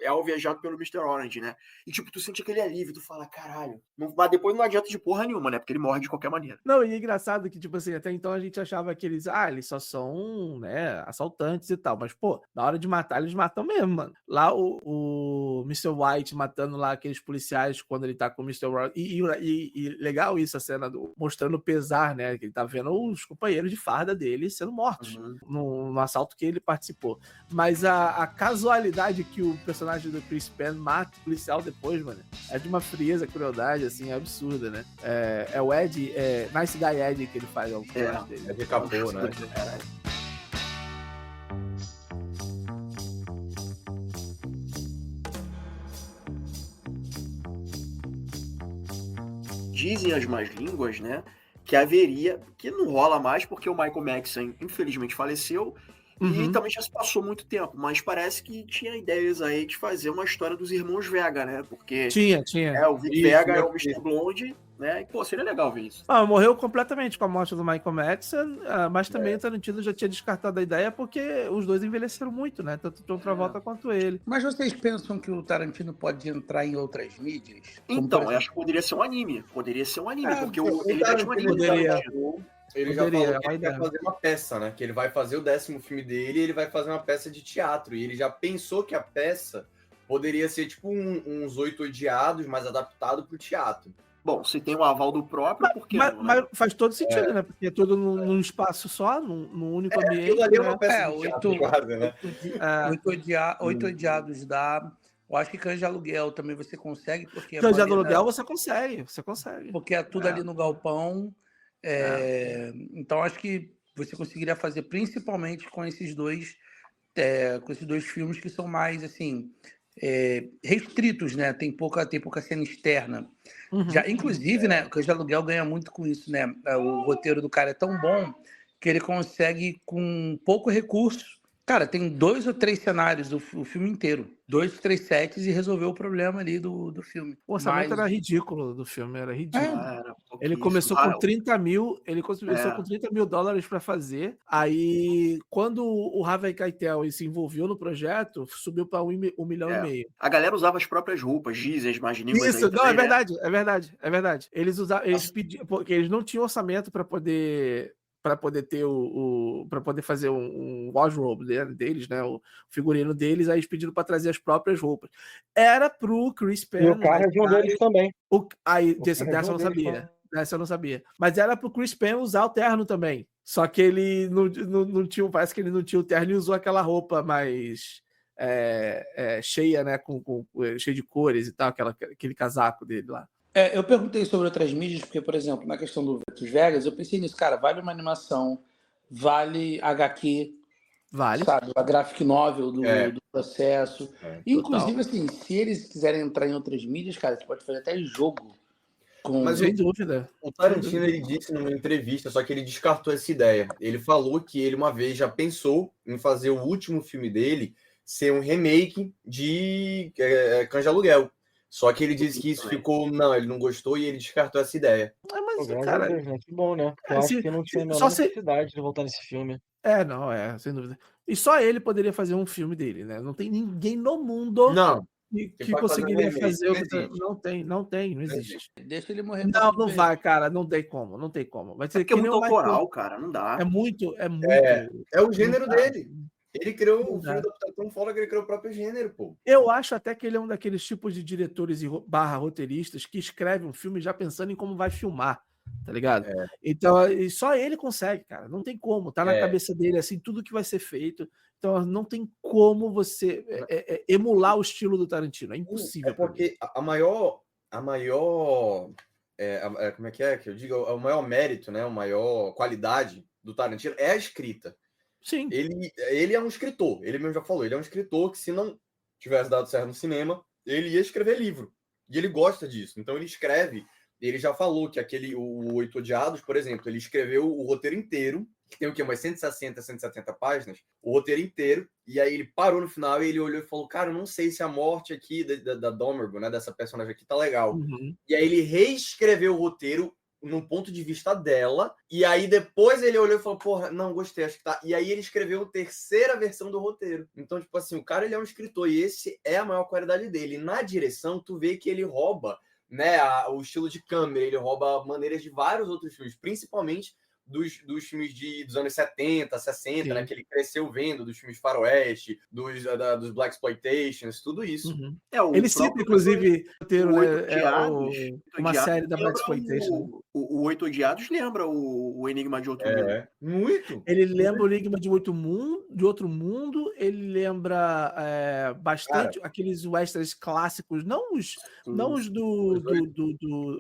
é alvejado pelo Mr. Orange, né? E tipo, tu sente aquele alívio, tu fala, caralho. Mas depois não adianta de porra nenhuma, né? Porque ele morre de qualquer maneira. Não, e é engraçado que, tipo assim, até então a gente achava que eles só são, né, assaltantes e tal. Mas, pô, na hora de matar, eles matam mesmo, mano. Lá o Mr. White matando lá aqueles policiais quando ele tá com o Mr. Orange. E legal isso, a cena mostrando o pesar, né? Que ele tá vendo os companheiros de farda dele sendo mortos no assalto que ele participou. Mas a casualidade que o personagem do Chris Penn mata o policial depois, mano, é de uma frieza, crueldade, assim, absurda, né? É o Ed, Nice Guy Ed que ele faz, é o personagem dele. É de capô, né? Dizem as más línguas, né? Que não rola mais porque o Michael Madsen infelizmente faleceu. E também já se passou muito tempo, mas parece que tinha ideias aí de fazer uma história dos irmãos Vega, né? Porque tinha. O Vic Vega é o Mr. Blonde, né? E, pô, seria legal ver isso. Morreu completamente com a morte do Michael Madsen, mas também o Tarantino já tinha descartado a ideia porque os dois envelheceram muito, né? Tanto o John Travolta quanto ele. Mas vocês pensam que o Tarantino pode entrar em outras mídias? Então, eu acho que poderia ser um anime. Porque ele já tinha um anime. Ele já falou que ele vai fazer uma peça, né? Que ele vai fazer o 10º filme dele e ele vai fazer uma peça de teatro. E ele já pensou que a peça poderia ser tipo uns 8 Odiados, mas adaptado pro teatro. Bom, se tem o aval do próprio, por que não, né? Mas faz todo sentido, né? Porque é tudo num espaço só, num único ambiente. Ali é uma peça de teatro, quase, né? 8 Odiados dá... Eu acho que Cães de Aluguel também você consegue, porque... Cães de Aluguel você consegue. Porque é tudo ali no galpão. Então acho que você conseguiria fazer principalmente com esses dois filmes que são mais assim restritos, né? Tem pouca cena externa. Uhum. Inclusive, né, o Cães de Aluguel ganha muito com isso, né? O roteiro do cara é tão bom que ele consegue, com pouco recurso. Cara, tem 2 ou 3 cenários o filme inteiro. 2 ou 3 sets e resolveu o problema ali do filme. O orçamento Mas era ridículo do filme, era ridículo. Era Ele pouquíssimo. começou com 30 mil, ele começou com 30 mil dólares para fazer. Aí, quando o Harvey Keitel se envolveu no projeto, subiu para 1,5 milhão. A galera usava as próprias roupas, Gizes, mais línguas Isso, aí não, também, é né? verdade, é verdade, é verdade. Eles pediam, porque eles não tinham orçamento para poder ter para poder fazer um wardrobe deles, né, o figurino deles, aí eles pediram para trazer as próprias roupas. Era pro Chris E Penn, o carro é de um deles também. aí O dessa carro é de eu um não deles sabia. também. Dessa eu não sabia. Mas era pro Chris Penn usar o terno também. Só que ele não tinha, parece que ele não tinha o terno e usou aquela roupa mais cheia, né, cheia de cores e tal, aquele casaco dele lá. eu perguntei sobre outras mídias, porque, por exemplo, na questão do Versus Vegas, eu pensei nisso, cara, vale uma animação, vale HQ, Vale. sabe, a graphic novel do É. processo. É, Inclusive, assim, se eles quiserem entrar em outras mídias, cara, você pode fazer até jogo. Mas Sem dúvida. o Tarantino, ele disse numa entrevista, só que ele descartou essa ideia. Ele falou que ele uma vez já pensou em fazer o último filme dele ser um remake de Cães de Aluguel. Só que ele disse que isso ficou... Não, ele não gostou e ele descartou essa ideia. Mas, Graças a cara, Deus, né? Que bom, né? Eu acho que não tinha a menor só se- necessidade de voltar nesse filme. não, sem dúvida. E só ele poderia fazer um filme dele, né? Não tem ninguém no mundo Não, que pode fazer um conseguiria remake. fazer Não o que existe. não existe. Deixa ele morrer. Não vai, cara, não tem como. Vai ser Porque é que nem muito o Michael. autoral, cara, não dá. É muito. É o gênero não dá. dele. Ele criou Não o dá. filme da Tom Ford, ele criou o próprio gênero, pô. Eu acho até que ele é um daqueles tipos de diretores e barra roteiristas que escreve um filme já pensando em como vai filmar, tá ligado? Então, e só ele consegue, cara. Não tem como. Tá na cabeça dele, assim, tudo que vai ser feito. Então, não tem como você emular o estilo do Tarantino. É impossível. É porque a maior como é que eu digo? O maior mérito, né? A maior qualidade do Tarantino é a escrita. Sim. Ele é um escritor, ele mesmo já falou, ele é um escritor que, se não tivesse dado certo no cinema, ele ia escrever livro. E ele gosta disso. Então ele escreve, ele já falou que o Oito Odiados, por exemplo, ele escreveu o roteiro inteiro, que tem o quê? Umas 160, 170 páginas, o roteiro inteiro, e aí ele parou no final e ele olhou e falou, cara, eu não sei se a morte aqui da Domergue, né, dessa personagem aqui, tá legal. Uhum. E aí ele reescreveu o roteiro num ponto de vista dela, e aí depois ele olhou e falou, porra, não, gostei, acho que tá. E aí ele escreveu a terceira versão do roteiro. Então, tipo assim, o cara, ele é um escritor, e esse é a maior qualidade dele. E na direção, tu vê que ele rouba, né, o estilo de câmera, ele rouba maneiras de vários outros filmes, principalmente dos filmes dos anos 70, 60, né, que ele cresceu vendo, dos filmes faroeste, dos Black Exploitations, tudo isso. Uhum. O Ele cita, próprio inclusive, o Oito né, Odiados, uma série da Black Exploitation. O Oito Odiados lembra o Enigma de Outro Mundo. Muito. Ele lembra o Enigma de Outro Mundo, ele lembra bastante aqueles westerns clássicos, não os do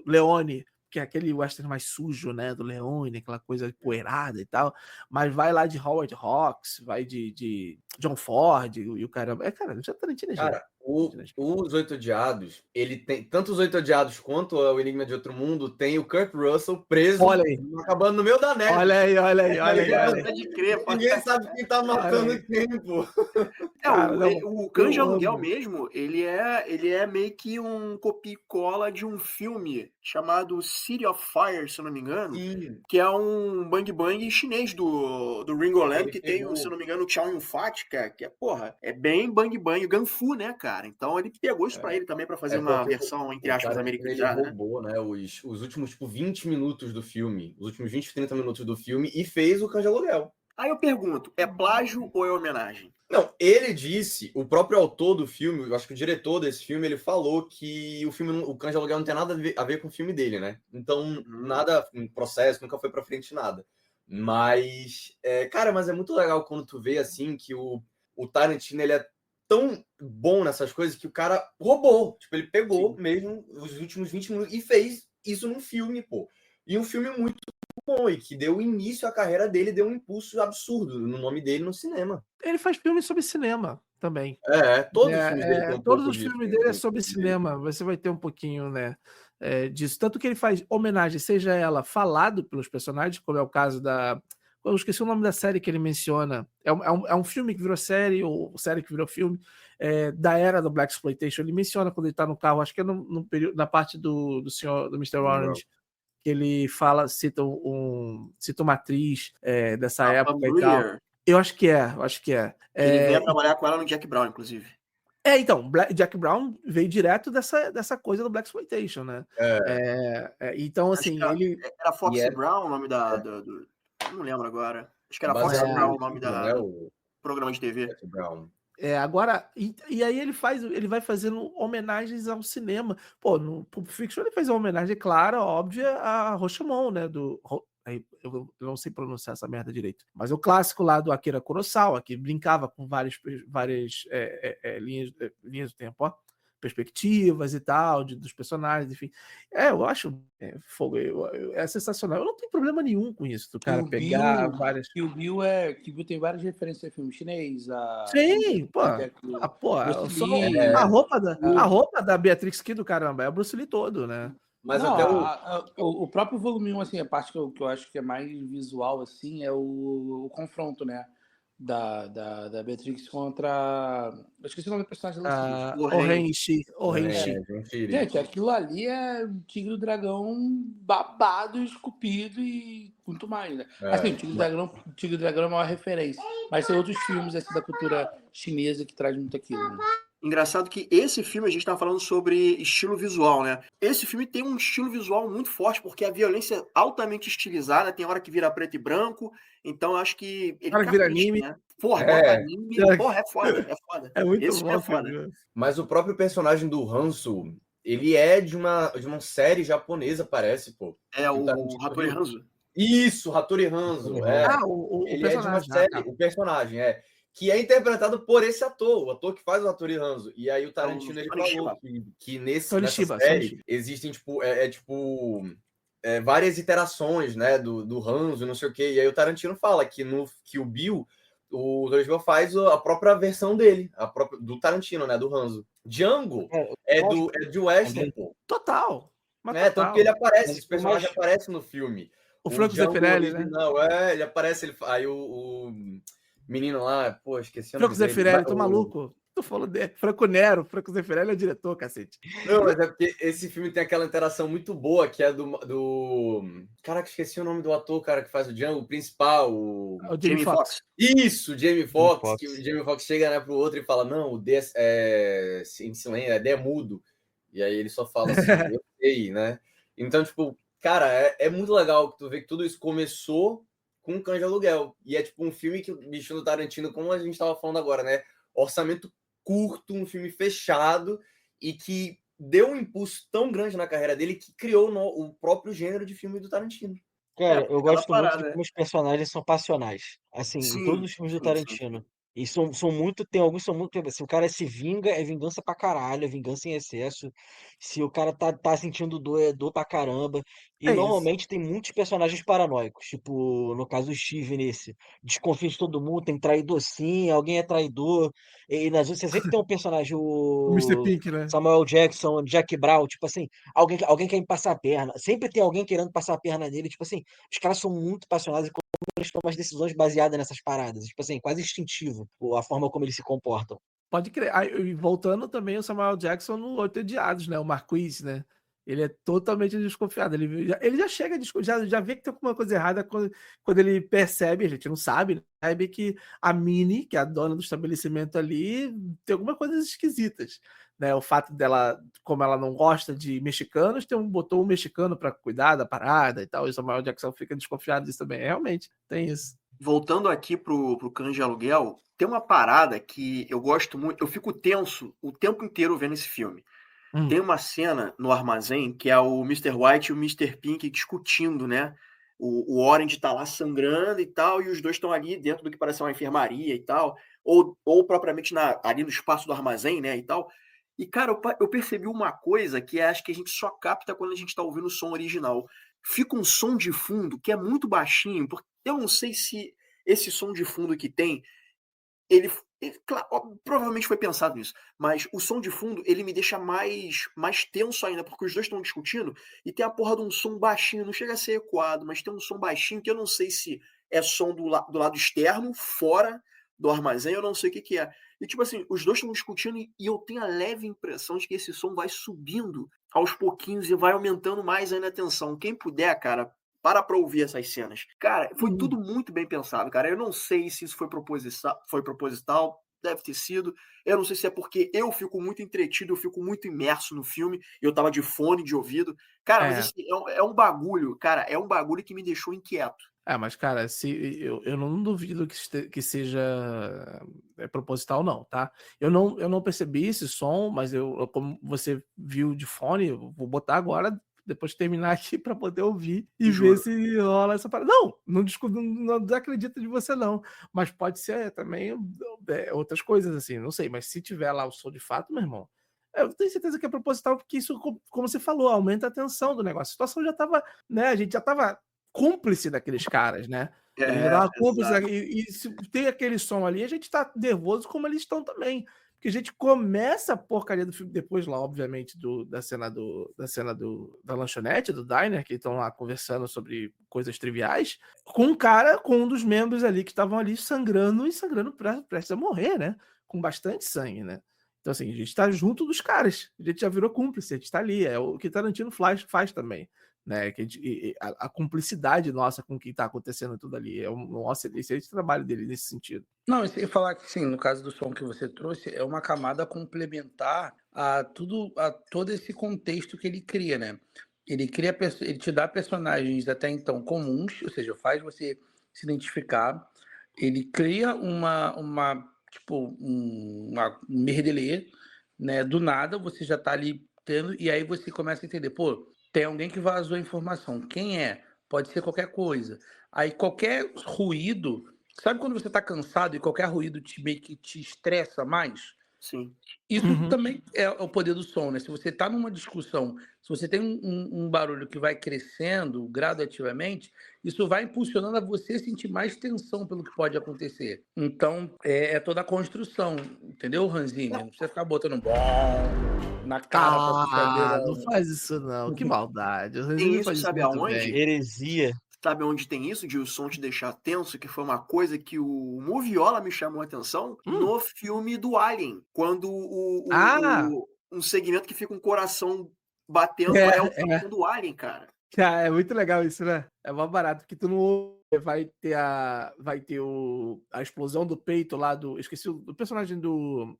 Leone, que é aquele western mais sujo, né, do Leone, aquela coisa poeirada e tal, mas vai lá de Howard Hawks, vai de John Ford e o caramba. Cara, já Tarantino é Cara, os Oito Odiados, ele tem tanto os Oito Odiados quanto o Enigma de Outro Mundo, tem o Kurt Russell preso, acabando no meio da neve. Olha aí. Pode crer, ninguém sabe quem tá marcando o tempo. O Cães de Aluguel mesmo, ele é meio que um copia e cola de um filme chamado City of Fire, se eu não me engano, que é um bang bang chinês do Ringo Lam, que tem, se eu não me engano, o Chow Yun-fat, que é bem bang bang, o Ganfu, né, cara? Então ele pegou isso pra ele também, pra fazer uma versão, entre aspas, americanizada. Ele roubou, né, os últimos, tipo, 20 minutos do filme, os últimos 20, 30 minutos do filme, e fez o Cães de Aluguel. Aí eu pergunto, é plágio ou é homenagem? Não, ele disse, o próprio autor do filme, eu acho que o diretor desse filme, ele falou que o Cães de Aluguel não tem nada a ver com o filme dele, né? Então, nada, um processo, nunca foi pra frente nada. Mas, cara, mas é muito legal quando tu vê, assim, que o Tarantino, ele é tão bom nessas coisas que o cara roubou. Tipo, ele pegou mesmo os últimos 20 minutos e fez isso num filme, pô. E um filme muito bom, e que deu início à carreira dele, deu um impulso absurdo no nome dele no cinema. Ele faz filmes sobre cinema. também. Todos os filmes dele tem um Todos pouco os disso. filmes dele é sobre cinema. Você vai ter um pouquinho, né, disso. Tanto que ele faz homenagem, seja ela falado pelos personagens, como é o caso da. Eu esqueci o nome da série que ele menciona. É um filme que virou série, ou série que virou filme, da era do Blaxploitation. Ele menciona quando ele tá no carro, acho que é no período, na parte do senhor, do Mr. Orange, que ele fala, cita uma atriz dessa A época Pam e tal. Grier, Eu acho que é. ele veio trabalhar com ela no Jack Brown, inclusive. Então, Jack Brown veio direto dessa coisa do Blaxploitation, né? Então, Acho assim, que ele. era Foxy E é- Brown o nome do. Não lembro agora. Acho que era Baseado Foxy no Brown o nome livro, da, né, do o programa de TV. Jack Brown. Agora, e aí ele vai fazendo homenagens ao cinema. Pô, no Pulp Fiction ele fez uma homenagem clara, óbvia, a Rashomon, né? Eu não sei pronunciar essa merda direito. Mas o clássico lá do Akira Kurosawa, que brincava com várias linhas do tempo, ó, perspectivas e tal, dos personagens, enfim. Eu acho fogo. É sensacional. Eu não tenho problema nenhum com isso, do cara pegar várias. Kill Bill tem várias referências a filme chinês. Sim, pô. Bruce Lee. A roupa da Beatrix Kiddo, caramba, é o Bruce Lee todo, né? Mas Não, até o próprio volume 1, assim, a parte que eu acho que é mais visual, assim, é o confronto, né? Da Beatrix contra. Eu esqueci o nome do personagem da Orenchi. Gente, aquilo ali é o Tigre do Dragão babado, esculpido e muito mais, né? Assim, o Tigre do Dragão é a maior referência. Mas tem outros filmes assim, da cultura chinesa que traz muito aquilo, né? Engraçado que esse filme, a gente tá falando sobre estilo visual, né? Esse filme tem um estilo visual muito forte, porque a violência é altamente estilizada, tem hora que vira preto e branco, então eu acho que ele vira anime. né? Porra, bota anime, porra, é foda. É muito esse bom, é foda. Mas o próprio personagem do Hanzo, ele é de uma série japonesa, parece, pô. É o Hattori Hanzo. Isso, Hattori Hanzo. O ele personagem. É de uma série, o personagem, que é interpretado por esse ator, o ator que faz o Hattori Hanzo. E aí o Tarantino ele falou que nessa série existem, várias iterações, né, do Hanzo, não sei o quê. E aí o Tarantino fala que no Kill Bill, o Doris Bill faz a própria versão dele, do Tarantino, né, do Hanzo. Django de Western, pô. Total. Tanto que ele aparece, esse personagem aparece no filme. O Franco Zeffirelli, né? Ele aparece, aí o menino lá, pô, esqueci o Franco nome dele. Zeffirelli, tô maluco. Tu falou dele. Franco Nero, Franco Zeffirelli é o diretor, cacete. Não, mas é porque esse filme tem aquela interação muito boa, que é do... Caraca, esqueci o nome do ator, cara, que faz o Django, o principal, o Jamie Foxx. Isso, Jamie Foxx, que o Jamie Foxx chega, né, pro outro e fala, não, o D em silêncio, D é mudo. E aí ele só fala assim, eu sei, né? Então, tipo, cara, é muito legal que tu vê que tudo isso começou com Cães de Aluguel. E é tipo um filme que o bicho do Tarantino, como a gente tava falando agora, né? Orçamento curto, um filme fechado e que deu um impulso tão grande na carreira dele que criou o próprio gênero de filme do Tarantino. Cara, eu gosto muito de como os personagens são passionais. Assim, em todos os filmes do Tarantino. E são muito. Tem alguns que são muito. Se o cara se vinga, é vingança pra caralho, é vingança em excesso. Se o cara tá sentindo dor, é dor pra caramba. E normalmente tem muitos personagens paranoicos. Tipo, no caso do Steve nesse. Desconfia de todo mundo, tem traidor sim, alguém é traidor. E nas outras, você sempre tem um personagem, O Mr. Pink, né? Samuel Jackson, Jack Brown, tipo assim, alguém quer passar a perna. Sempre tem alguém querendo passar a perna nele. Tipo assim, os caras são muito passionados e como eles tomam as decisões baseadas nessas paradas. Tipo assim, quase instintivo a forma como eles se comportam. Pode crer. E voltando também o Samuel Jackson no Oito Odiados, né? O Marquis, né? Ele é totalmente desconfiado. Ele já chega, já vê que tem alguma coisa errada quando ele percebe, a gente não sabe, né? Sabe que a Minnie, que é a dona do estabelecimento ali, tem algumas coisas esquisitas. Né? O fato dela, como ela não gosta de mexicanos, botou um mexicano para cuidar da parada e tal. E o Samuel Jackson fica desconfiado disso também. Realmente, tem isso. Voltando aqui pro Cães de Aluguel, tem uma parada que eu gosto muito, eu fico tenso o tempo inteiro vendo esse filme. Tem uma cena no armazém que é o Mr. White e o Mr. Pink discutindo, né? O Orange tá lá sangrando e tal, e os dois estão ali dentro do que parece uma enfermaria e tal, ou propriamente ali no espaço do armazém, né, e tal. E, cara, eu percebi uma coisa que acho que a gente só capta quando a gente tá ouvindo o som original. Fica um som de fundo que é muito baixinho, porque eu não sei se esse som de fundo que tem, ele Claro, provavelmente foi pensado nisso, mas o som de fundo, ele me deixa mais tenso ainda, porque os dois estão discutindo e tem a porra de um som baixinho, não chega a ser ecoado, mas tem um som baixinho que eu não sei se é som do lado externo, fora do armazém, eu não sei o que é. E tipo assim, os dois estão discutindo e eu tenho a leve impressão de que esse som vai subindo aos pouquinhos e vai aumentando mais ainda a tensão. Quem puder, cara, pra ouvir essas cenas. Cara, foi tudo muito bem pensado, cara. Eu não sei se isso foi proposital, deve ter sido. Eu não sei se é porque eu fico muito entretido, eu fico muito imerso no filme, eu tava de fone de ouvido. Cara, mas assim, é um bagulho, cara, é um bagulho que me deixou inquieto. Mas, cara, eu não duvido que seja proposital, não, tá? Eu não percebi esse som, mas como você viu de fone, eu vou botar agora, depois de terminar aqui, pra poder ouvir e ver se rola essa parada. Não desacredito de você, não. Mas pode ser também outras coisas, assim, não sei. Mas se tiver lá o som de fato, meu irmão, eu tenho certeza que é proposital, porque isso, como você falou, aumenta a tensão do negócio. A situação já tava, né? A gente já tava cúmplice daqueles caras, né? A gente já tava cúmplice. E se tem aquele som ali, a gente tá nervoso como eles estão também. Porque a gente começa a porcaria do filme depois lá, obviamente, da cena da lanchonete, do diner, que estão lá conversando sobre coisas triviais, com um dos membros ali que estavam ali sangrando prestes a morrer, né? Com bastante sangue, né? Então, assim, a gente tá junto dos caras. A gente já virou cúmplice, a gente tá ali. É o que Tarantino faz também, né? Que a cumplicidade nossa com o que tá acontecendo tudo ali. É um excelente trabalho dele nesse sentido. Não, eu ia falar que sim, no caso do som que você trouxe, é uma camada complementar a todo esse contexto que ele cria, né? Ele te dá personagens até então comuns, ou seja, faz você se identificar. Ele cria um merdelê, né? Do nada você já tá ali tendo, e aí você começa a entender, pô, tem alguém que vazou a informação. Quem é? Pode ser qualquer coisa. Aí qualquer ruído. Sabe quando você tá cansado e qualquer ruído meio que te estressa mais? Sim. Isso também é o poder do som, né? Se você tá numa discussão, se você tem um barulho que vai crescendo gradativamente, isso vai impulsionando a você sentir mais tensão pelo que pode acontecer. Então, é toda a construção, entendeu, Ranzini? Não precisa ficar botando bom na cara. Não faz isso não, que maldade. Tem isso, sabe aonde? Heresia. Sabe onde tem isso, de o som te deixar tenso? Que foi uma coisa que o Moviola me chamou a atenção no filme do Alien. Quando um segmento que fica um coração batendo é o som do Alien, cara. É muito legal isso, né? É mó barato, porque tu não vai ter a explosão do peito lá do... Esqueci do personagem do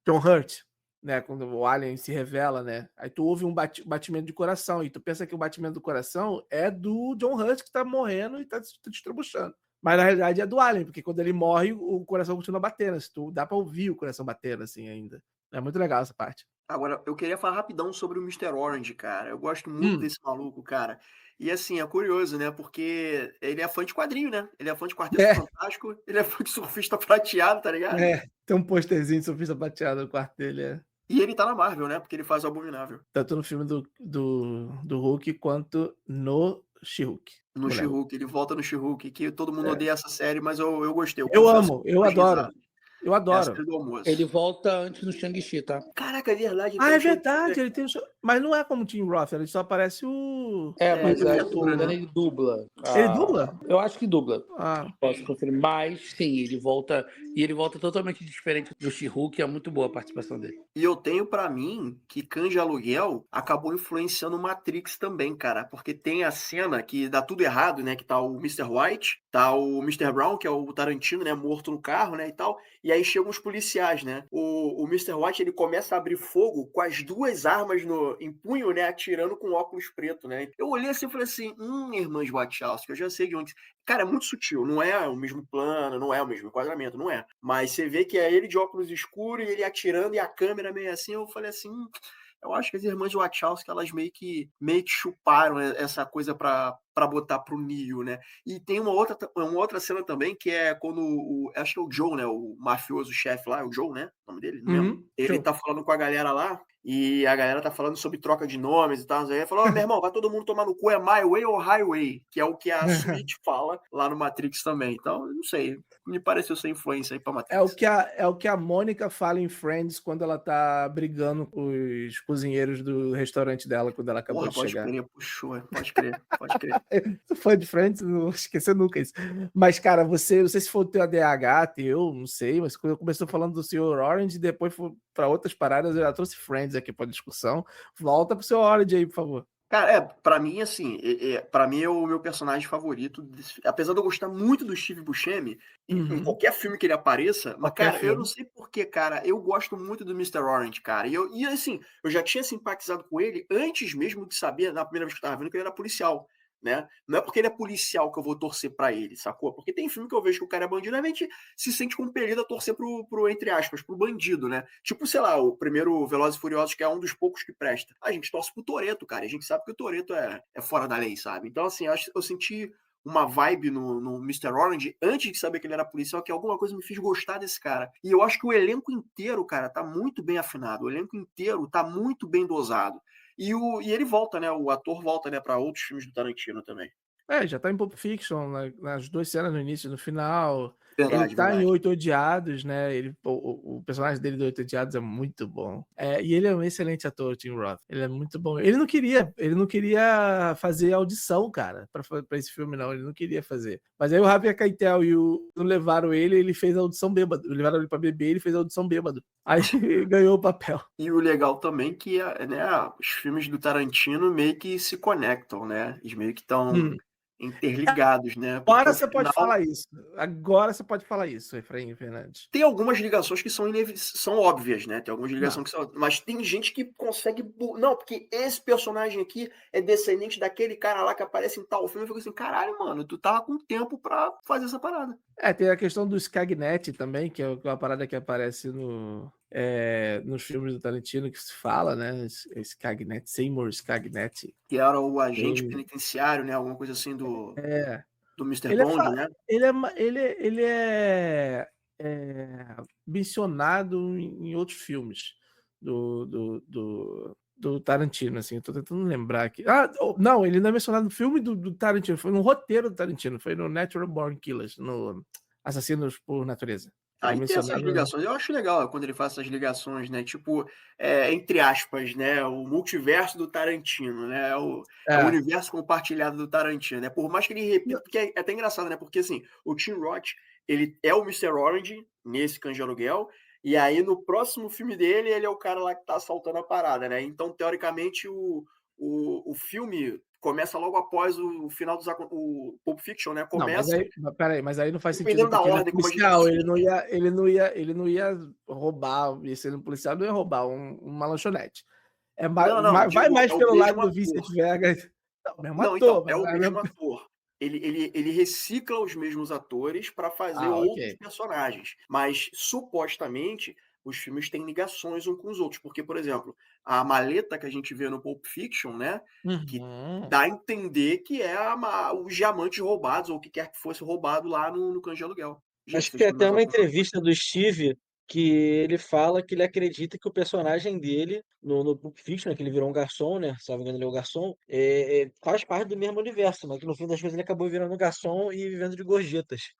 John Hurt, né? Quando o Alien se revela, né? Aí tu ouve um batimento de coração e tu pensa que o batimento do coração é do John Hurt que tá morrendo e tá se estrabuchando. Mas na realidade é do Alien, porque quando ele morre, o coração continua batendo. Dá pra ouvir o coração batendo assim ainda. É muito legal essa parte. Agora, eu queria falar rapidão sobre o Mr. Orange, cara. Eu gosto muito desse maluco, cara. E assim, é curioso, né? Porque ele é fã de quadrinho, né? Ele é fã de Quarteto Fantástico, ele é fã de Surfista Prateado, tá ligado? Tem um posterzinho de Surfista Prateado no quarto dele, E ele tá na Marvel, né? Porque ele faz o Abominável. Tanto no filme do Hulk quanto no She-Hulk. No She-Hulk, ele volta no She-Hulk, que todo mundo odeia essa série, mas eu gostei. Eu amo, eu adoro. Eu adoro. Ele volta antes no Shang-Chi, tá? Caraca, é verdade. É verdade. Ele tem mas não é como o Tim Roth, ele só aparece o... Mas ele dubla. Ele dubla? Eu acho que dubla. Posso conferir. Mas, sim, ele volta. E ele volta totalmente diferente do She-Hulk, é muito boa a participação dele. E eu tenho pra mim que Cães de Aluguel acabou influenciando Matrix também, cara. Porque tem a cena que dá tudo errado, né? Que tá o Mr. White, tá o Mr. Brown, que é o Tarantino, né? Morto no carro, né? E tal. E aí chegam os policiais, né? O Mr. White, ele começa a abrir fogo com as duas armas em punho, né? Atirando com óculos preto, né? Eu olhei assim e falei assim, irmãs Wachowski, eu já sei de onde... Cara, é muito sutil, não é o mesmo plano, não é o mesmo enquadramento, não é. Mas você vê que é ele de óculos escuros e ele atirando e a câmera meio assim, eu falei assim... Eu acho que as irmãs Wachowski, elas meio que chuparam essa coisa pra botar pro Neo, né? E tem uma outra cena também, que é quando acho que é o Joe, né? O mafioso chefe lá, é o Joe, né? O nome dele? Não lembro. Ele tá falando com a galera lá, e a galera tá falando sobre troca de nomes e tal. Aí ele falou, meu irmão, vai todo mundo tomar no cu, é My Way ou Highway? Que é o que a Smith fala lá no Matrix também. Então, eu não sei, me pareceu ser influência aí pra Matrix. É o que a Mônica fala em Friends quando ela tá brigando com os cozinheiros do restaurante dela, quando ela acabou de chegar. Pode crer, puxou, pode crer. Tu fã de Friends, não esquecer nunca isso. Mas, cara, não sei se foi o teu ADH, teu, não sei, mas quando eu comecei falando do Sr. Orange, depois foi pra outras paradas, eu já trouxe Friends aqui pra discussão. Volta pro Sr. Orange aí, por favor. Cara, pra mim, assim, pra mim é o meu personagem favorito. Apesar de eu gostar muito do Steve Buscemi, em qualquer filme que ele apareça, mas, cara, eu não sei porquê, cara, eu gosto muito do Mr. Orange, cara. E assim, eu já tinha simpatizado com ele antes mesmo de saber, na primeira vez que eu tava vendo, que ele era policial. Né? Não é porque ele é policial que eu vou torcer pra ele, sacou? Porque tem filme que eu vejo que o cara é bandido, a gente se sente compelido a torcer pro entre aspas, pro bandido, né? Tipo, sei lá, o primeiro Velozes e Furiosos, que é um dos poucos que presta. A gente torce pro Toretto, cara. A gente sabe que o Toretto é fora da lei, sabe? Então, assim, eu senti uma vibe no Mr. Orange, antes de saber que ele era policial, que alguma coisa me fez gostar desse cara. E eu acho que o elenco inteiro, cara, tá muito bem afinado. O elenco inteiro tá muito bem dosado. E ele volta, né? O ator volta, né, para outros filmes do Tarantino também. Já tá em Pulp Fiction, nas 2 cenas no início e no final. Verdade, Ele tá verdade. em Oito Odiados, né? O personagem dele do Oito Odiados é muito bom. E ele é um excelente ator, o Tim Roth. Ele é muito bom. Ele não queria fazer audição, cara, pra esse filme, não. Ele não queria fazer. Mas aí o Harvey Keitel e não levaram ele fez a audição bêbado. Levaram ele pra beber, ele fez a audição bêbado. Aí ganhou o papel. E o legal também que, né, os filmes do Tarantino meio que se conectam, né? Eles meio que estão interligados, né? Porque Agora o você pode final falar isso. Agora você pode falar isso, Efraim Fernandes. tem algumas ligações que são óbvias, né? Tem algumas ligações que são. Mas tem gente que consegue. Não, porque esse personagem aqui é descendente daquele cara lá que aparece em tal filme. Eu fico assim, caralho, mano, tu tava com tempo pra fazer essa parada. Tem a questão do Skagnet também, que é uma parada que aparece nos filmes do Tarantino, que se fala, né? Skagnet, Seymour Skagnet. Que era o agente penitenciário, né? Alguma coisa assim do Mr. Ele Bond, né? ele é mencionado em outros filmes do Tarantino, assim. Eu tô tentando lembrar aqui. Não, ele não é mencionado no filme do Tarantino, foi no roteiro do Tarantino, foi no Natural Born Killers, no Assassinos por Natureza. Aí tem essas ligações. Eu acho legal quando ele faz essas ligações, né? Tipo, entre aspas, né? O multiverso do Tarantino, né? O universo compartilhado do Tarantino, né? Por mais que ele repita, porque é até engraçado, né? Porque assim, o Tim Roth, ele é o Mr. Orange nesse Cães de Aluguel, e aí no próximo filme dele, ele é o cara lá que tá assaltando a parada, né? Então, teoricamente, o filme começa logo após o final o Pulp Fiction, né? Começa. Mas aí não faz sentido. Dependendo da ordem, como a gente disse. Ele não ia roubar, sendo policial, não ia roubar uma lanchonete. Vai mais pelo lado do Vincent Vegas. Então, é o mesmo ator. Ele recicla os mesmos atores para fazer outros personagens. Mas, supostamente, os filmes têm ligações uns com os outros. Porque, por exemplo, a maleta que a gente vê no Pulp Fiction, né? Que dá a entender que é os diamantes roubados, ou o que quer que fosse roubado lá no Cães de Aluguel. Acho que tem até uma entrevista do Steve que ele fala que ele acredita que o personagem dele no Pulp Fiction, né, que ele virou um garçom, né? Se não me engano, ele é o garçom, faz parte do mesmo universo, mas que no fim das coisas ele acabou virando um garçom e vivendo de gorjetas.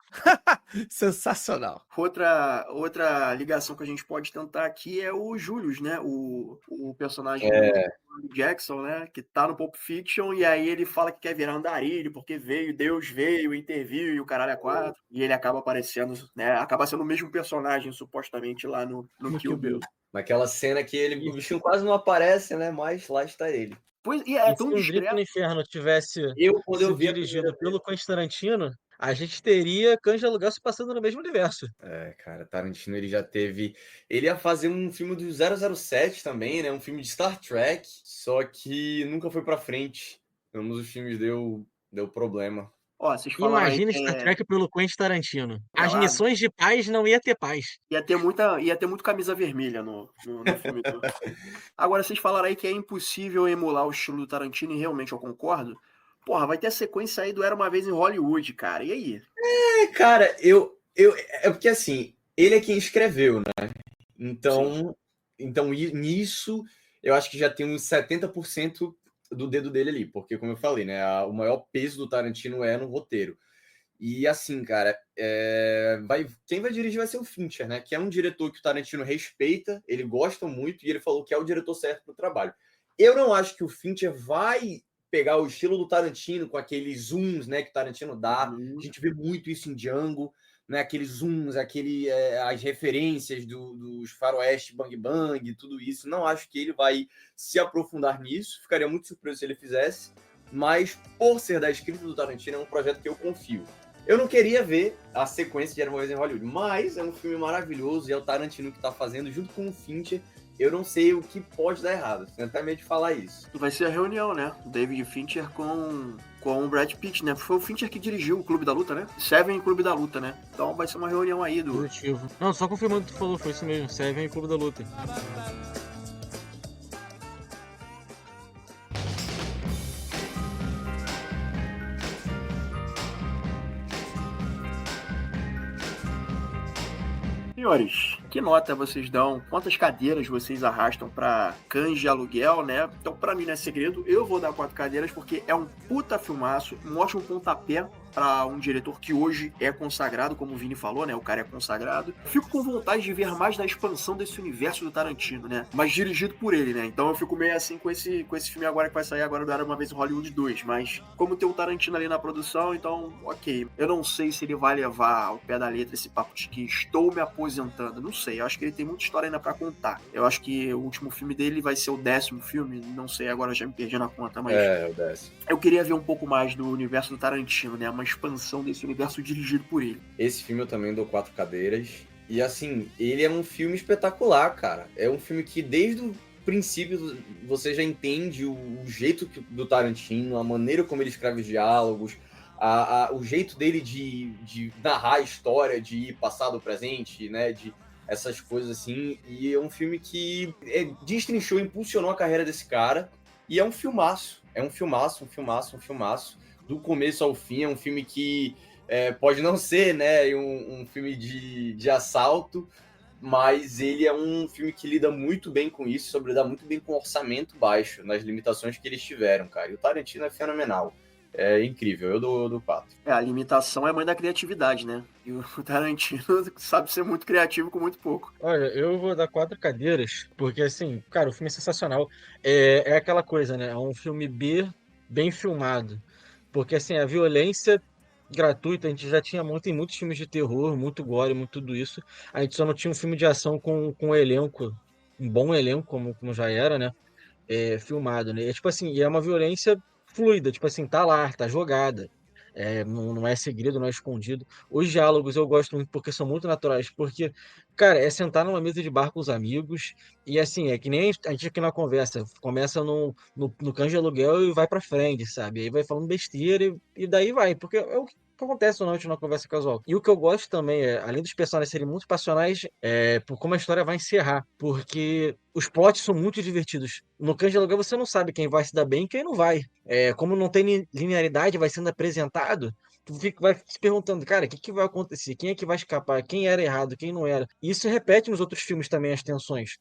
Sensacional. Outra ligação que a gente pode tentar aqui é o Julius, né? O personagem do Jackson, né? Que tá no Pulp Fiction, e aí ele fala que quer virar andarilho, porque Deus veio, interviu, e o caralho é 4. E ele acaba aparecendo, né? Acaba sendo o mesmo personagem, supostamente, lá no Kill Bill. Naquela cena que o bichinho quase não aparece, né? Mas lá está ele. Pois, e é tão se o Grito no Inferno tivesse sido dirigido pelo Quentin Tarantino, a gente teria Cães de Aluguel se passando no mesmo universo. Cara, Tarantino ele já teve... Ele ia fazer um filme do 007 também, né? Um filme de Star Trek, só que nunca foi pra frente. Ambos os filmes deu problema. Imagina Star Trek pelo Quentin Tarantino. As missões de paz não ia ter paz. Ia ter muito camisa vermelha no filme. Agora, vocês falaram aí que é impossível emular o estilo do Tarantino, e realmente eu concordo. Porra, vai ter a sequência aí do Era Uma Vez em Hollywood, cara. E aí? Cara, é porque assim, ele é quem escreveu, né? Então nisso eu acho que já tem uns 70% do dedo dele ali, porque, como eu falei, né, o maior peso do Tarantino é no roteiro. E assim, cara, quem vai dirigir vai ser o Fincher, né? Que é um diretor que o Tarantino respeita, ele gosta muito e ele falou que é o diretor certo pro trabalho. Eu não acho que o Fincher vai pegar o estilo do Tarantino com aqueles zooms, né, que o Tarantino dá. A gente vê muito isso em Django, né? Aqueles zooms, as referências dos faroeste Bang Bang, tudo isso. Não acho que ele vai se aprofundar nisso. Ficaria muito surpreso se ele fizesse. Mas, por ser da escrita do Tarantino, é um projeto que eu confio. Eu não queria ver a sequência de Era Uma Vez em Hollywood, mas é um filme maravilhoso e é o Tarantino que tá fazendo junto com o Fincher. Eu não sei o que pode dar errado, tenho até medo de falar isso. Vai ser a reunião, né? David Fincher com o Brad Pitt, né? Foi o Fincher que dirigiu o Clube da Luta, né? Seven e Clube da Luta, né? Então vai ser uma reunião aí do... Positivo. Não, só confirmando o que tu falou, foi isso mesmo. Seven e Clube da Luta. Senhores, que nota vocês dão? Quantas cadeiras vocês arrastam pra Cães de Aluguel, né? Então, pra mim não é segredo, eu vou dar 4 cadeiras porque é um puta filmaço, um ótimo pontapé para um diretor que hoje é consagrado, como o Vini falou, né? O cara é consagrado. Fico com vontade de ver mais da expansão desse universo do Tarantino, né? Mas dirigido por ele, né? Então eu fico meio assim com esse filme agora que vai sair agora do Era Uma Vez em Hollywood 2. Mas como tem o Tarantino ali na produção, então, ok. Eu não sei se ele vai levar ao pé da letra esse papo de que estou me aposentando. Não sei. Eu acho que ele tem muita história ainda pra contar. Eu acho que o último filme dele vai ser o 10º filme. Não sei, agora já me perdi na conta, mas... É o 10º. Eu queria ver um pouco mais do universo do Tarantino, né? Uma expansão desse universo dirigido por ele. Esse filme eu também dou 4 cadeiras. E assim, ele é um filme espetacular, cara. É um filme que desde o princípio você já entende o jeito do Tarantino, a maneira como ele escreve os diálogos, o jeito dele de narrar a história, de ir passado, presente, né? De essas coisas assim. E é um filme que destrinchou, impulsionou a carreira desse cara. E é um filmaço. É um filmaço. Do começo ao fim, é um filme que pode não ser, né, um filme de assalto, mas ele é um filme que lida muito bem com isso, sobre lidar muito bem com orçamento baixo, nas limitações que eles tiveram, cara. E o Tarantino é fenomenal. É incrível, eu dou 4. A limitação é a mãe da criatividade, né? E o Tarantino sabe ser muito criativo com muito pouco. Olha, eu vou dar 4 cadeiras, porque assim, cara, o filme é sensacional. É aquela coisa, né? É um filme B bem filmado. Porque assim, a violência gratuita, a gente já tinha muito em muitos filmes de terror, muito gore, muito tudo isso. A gente só não tinha um filme de ação com um elenco, um bom elenco, como já era, né? Filmado, né? É tipo assim, e é uma violência fluida, tipo assim, tá lá, tá jogada. Não é segredo, não é escondido. Os diálogos eu gosto muito porque são muito naturais, porque, cara, é sentar numa mesa de bar com os amigos e assim, é que nem a gente aqui na conversa, começa no Cães de Aluguel e vai pra frente, sabe? Aí vai falando besteira e daí vai, porque é o que acontece normalmente numa conversa casual. E o que eu gosto também além dos personagens serem muito passionais, por como a história vai encerrar, porque os plots são muito divertidos. No Cães de Aluguel você não sabe quem vai se dar bem e quem não vai. Como não tem linearidade, vai sendo apresentado, vai se perguntando, cara, o que vai acontecer? Quem é que vai escapar? Quem era errado? Quem não era? E isso repete nos outros filmes também, as tensões.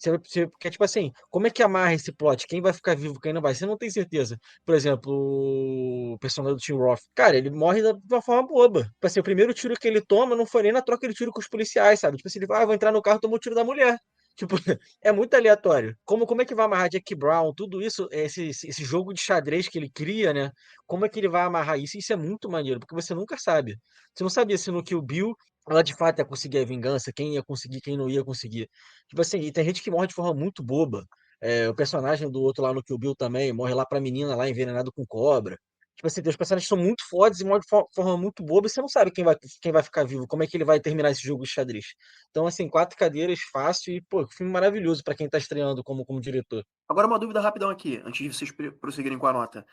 Porque, tipo assim, como é que amarra esse plot? Quem vai ficar vivo, quem não vai? Você não tem certeza. Por exemplo, o personagem do Tim Roth. Cara, ele morre de uma forma boba. Tipo assim, o primeiro tiro que ele toma não foi nem na troca de tiro com os policiais, sabe? Tipo assim, ele vai, vou entrar no carro, tomou o tiro da mulher. Tipo, é muito aleatório. Como é que vai amarrar Jack Brown? Tudo isso, esse jogo de xadrez que ele cria, né? Como é que ele vai amarrar isso? Isso é muito maneiro, porque você nunca sabe. Você não sabia se no Kill Bill ela de fato ia conseguir a vingança, quem ia conseguir, quem não ia conseguir. Tipo assim, e tem gente que morre de forma muito boba. O personagem do outro lá no Kill Bill também morre lá pra menina lá envenenado com cobra. Tipo assim, os personagens são muito fortes e morrem de forma muito boba e você não sabe quem vai ficar vivo, como é que ele vai terminar esse jogo de xadrez. Então, assim, 4 cadeiras, fácil e, pô, filme maravilhoso pra quem tá estreando como diretor. Agora uma dúvida rapidão aqui, antes de vocês prosseguirem com a nota.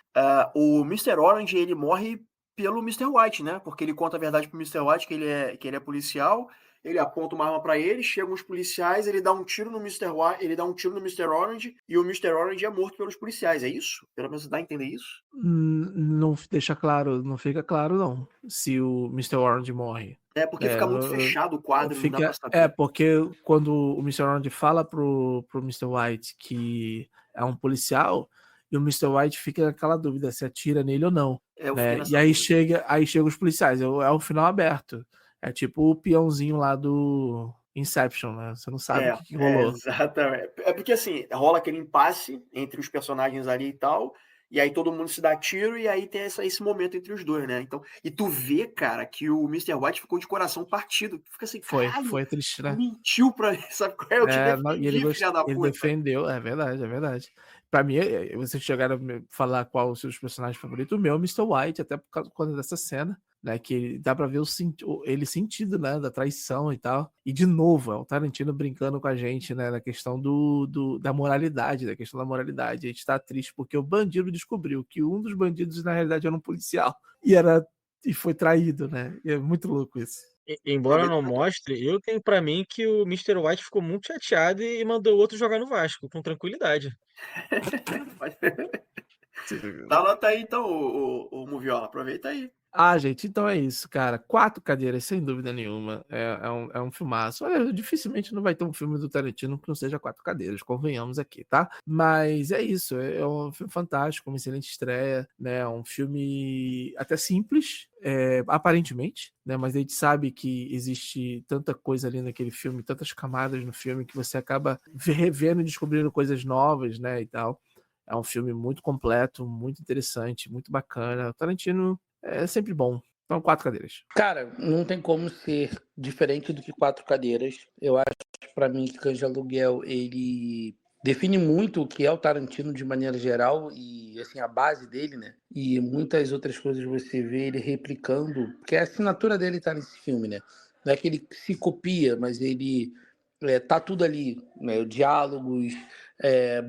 O Mr. Orange, ele morre pelo Mr. White, né? Porque ele conta a verdade pro Mr. White, que ele é policial, ele aponta uma arma pra ele, chegam os policiais, ele dá um tiro no Mr. White, ele dá um tiro no Mr. Orange, e o Mr. Orange é morto pelos policiais, é isso? Pelo menos dá a entender isso? Não deixa claro, não fica claro, não, se o Mr. Orange morre. É, porque fica muito fechado o quadro, não dá pra saber. Porque quando o Mr. Orange fala pro Mr. White que é um policial, e o Mr. White fica naquela dúvida se atira nele ou não. Eu fiquei Né? nessa E aí dúvida. chega os policiais, é o final aberto. É tipo o peãozinho lá do Inception, né? Você não sabe o que rolou. Exatamente. É porque assim, rola aquele impasse entre os personagens ali e tal, e aí todo mundo se dá tiro, e aí tem esse momento entre os dois, né? Então, e tu vê, cara, que o Mr. White ficou de coração partido. Fica assim, caralho, Foi triste, né? mentiu pra mim, sabe qual é? Eu te E ele, defendi, filha da ele puta. defendeu, é verdade. Pra mim, vocês chegaram a me falar qual os seus personagens favoritos. O meu é o Mr. White, até por causa dessa cena, né? Que dá pra ver ele sentido, né? Da traição e tal. E de novo, é o Tarantino brincando com a gente, né? Na questão da moralidade, da questão da moralidade. A gente tá triste porque o bandido descobriu que um dos bandidos, na realidade, era um policial. E foi traído, né? E é muito louco isso. Embora não mostre, eu tenho pra mim que o Mr. White ficou muito chateado e mandou o outro jogar no Vasco, com tranquilidade. Dá nota aí então, o Moviola, aproveita aí. Gente, então é isso, cara. 4 cadeiras, sem dúvida nenhuma. É um filmaço. Olha, dificilmente não vai ter um filme do Tarantino que não seja 4 cadeiras, convenhamos aqui, tá? Mas é isso, é um filme fantástico, uma excelente estreia, né? Um filme até simples, aparentemente, né? Mas a gente sabe que existe tanta coisa ali naquele filme, tantas camadas no filme, que você acaba revendo e descobrindo coisas novas, né? E tal. É um filme muito completo, muito interessante, muito bacana. O Tarantino é sempre bom. Então, 4 cadeiras. Cara, não tem como ser diferente do que 4 cadeiras. Eu acho, pra mim, que Cães de Aluguel, ele define muito o que é o Tarantino de maneira geral e, assim, a base dele, né? E muitas outras coisas você vê ele replicando, porque a assinatura dele tá nesse filme, né? Não é que ele se copia, mas ele tá tudo ali, né? Diálogos,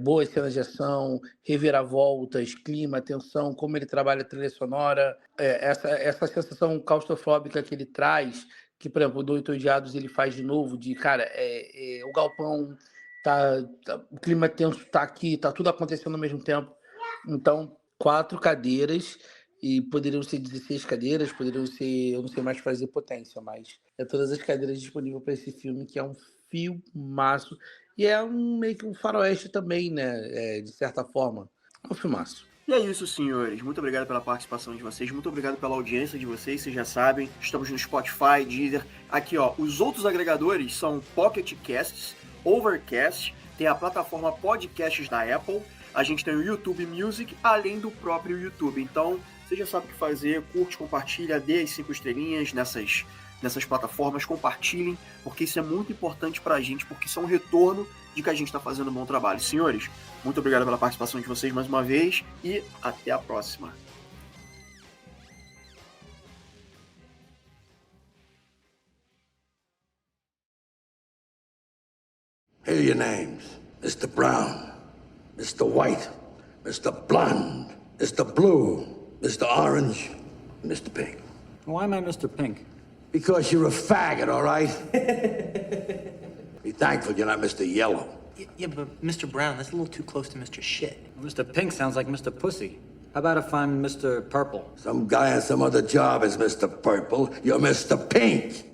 boas cenas de ação, reviravoltas, clima, tensão, como ele trabalha a trilha sonora, essa sensação claustrofóbica que ele traz, que, por exemplo, o do Oito Odiados ele faz de novo, de, cara, o galpão, o clima tenso tá aqui, tá tudo acontecendo ao mesmo tempo. Então, 4 cadeiras, e poderiam ser 16 cadeiras, poderiam ser, eu não sei mais fazer potência, mas todas as cadeiras disponíveis para esse filme, que é um filmaço. E é meio que um faroeste também, né? De certa forma. É um filmaço. E é isso, senhores. Muito obrigado pela participação de vocês. Muito obrigado pela audiência de vocês. Vocês já sabem, estamos no Spotify, Deezer. Aqui, ó, os outros agregadores são Pocket Casts, Overcast, tem a plataforma Podcasts da Apple, a gente tem o YouTube Music, além do próprio YouTube. Então, você já sabe o que fazer. Curte, compartilha, dê as 5 estrelinhas nessas plataformas, compartilhem, porque isso é muito importante pra gente, porque isso é um retorno de que a gente está fazendo um bom trabalho. Senhores, muito obrigado pela participação de vocês mais uma vez e até a próxima. Here are your names. Mr. Brown, Mr. White, Mr. Blonde, Mr. Blue, Mr. Orange, and Mr. Pink. Why am I Mr. Pink? Because you're a faggot, all right? Be thankful you're not Mr. Yellow. Yeah, but Mr. Brown, that's a little too close to Mr. Shit. Mr. Pink sounds like Mr. Pussy. How about if I'm Mr. Purple? Some guy on some other job is Mr. Purple. You're Mr. Pink.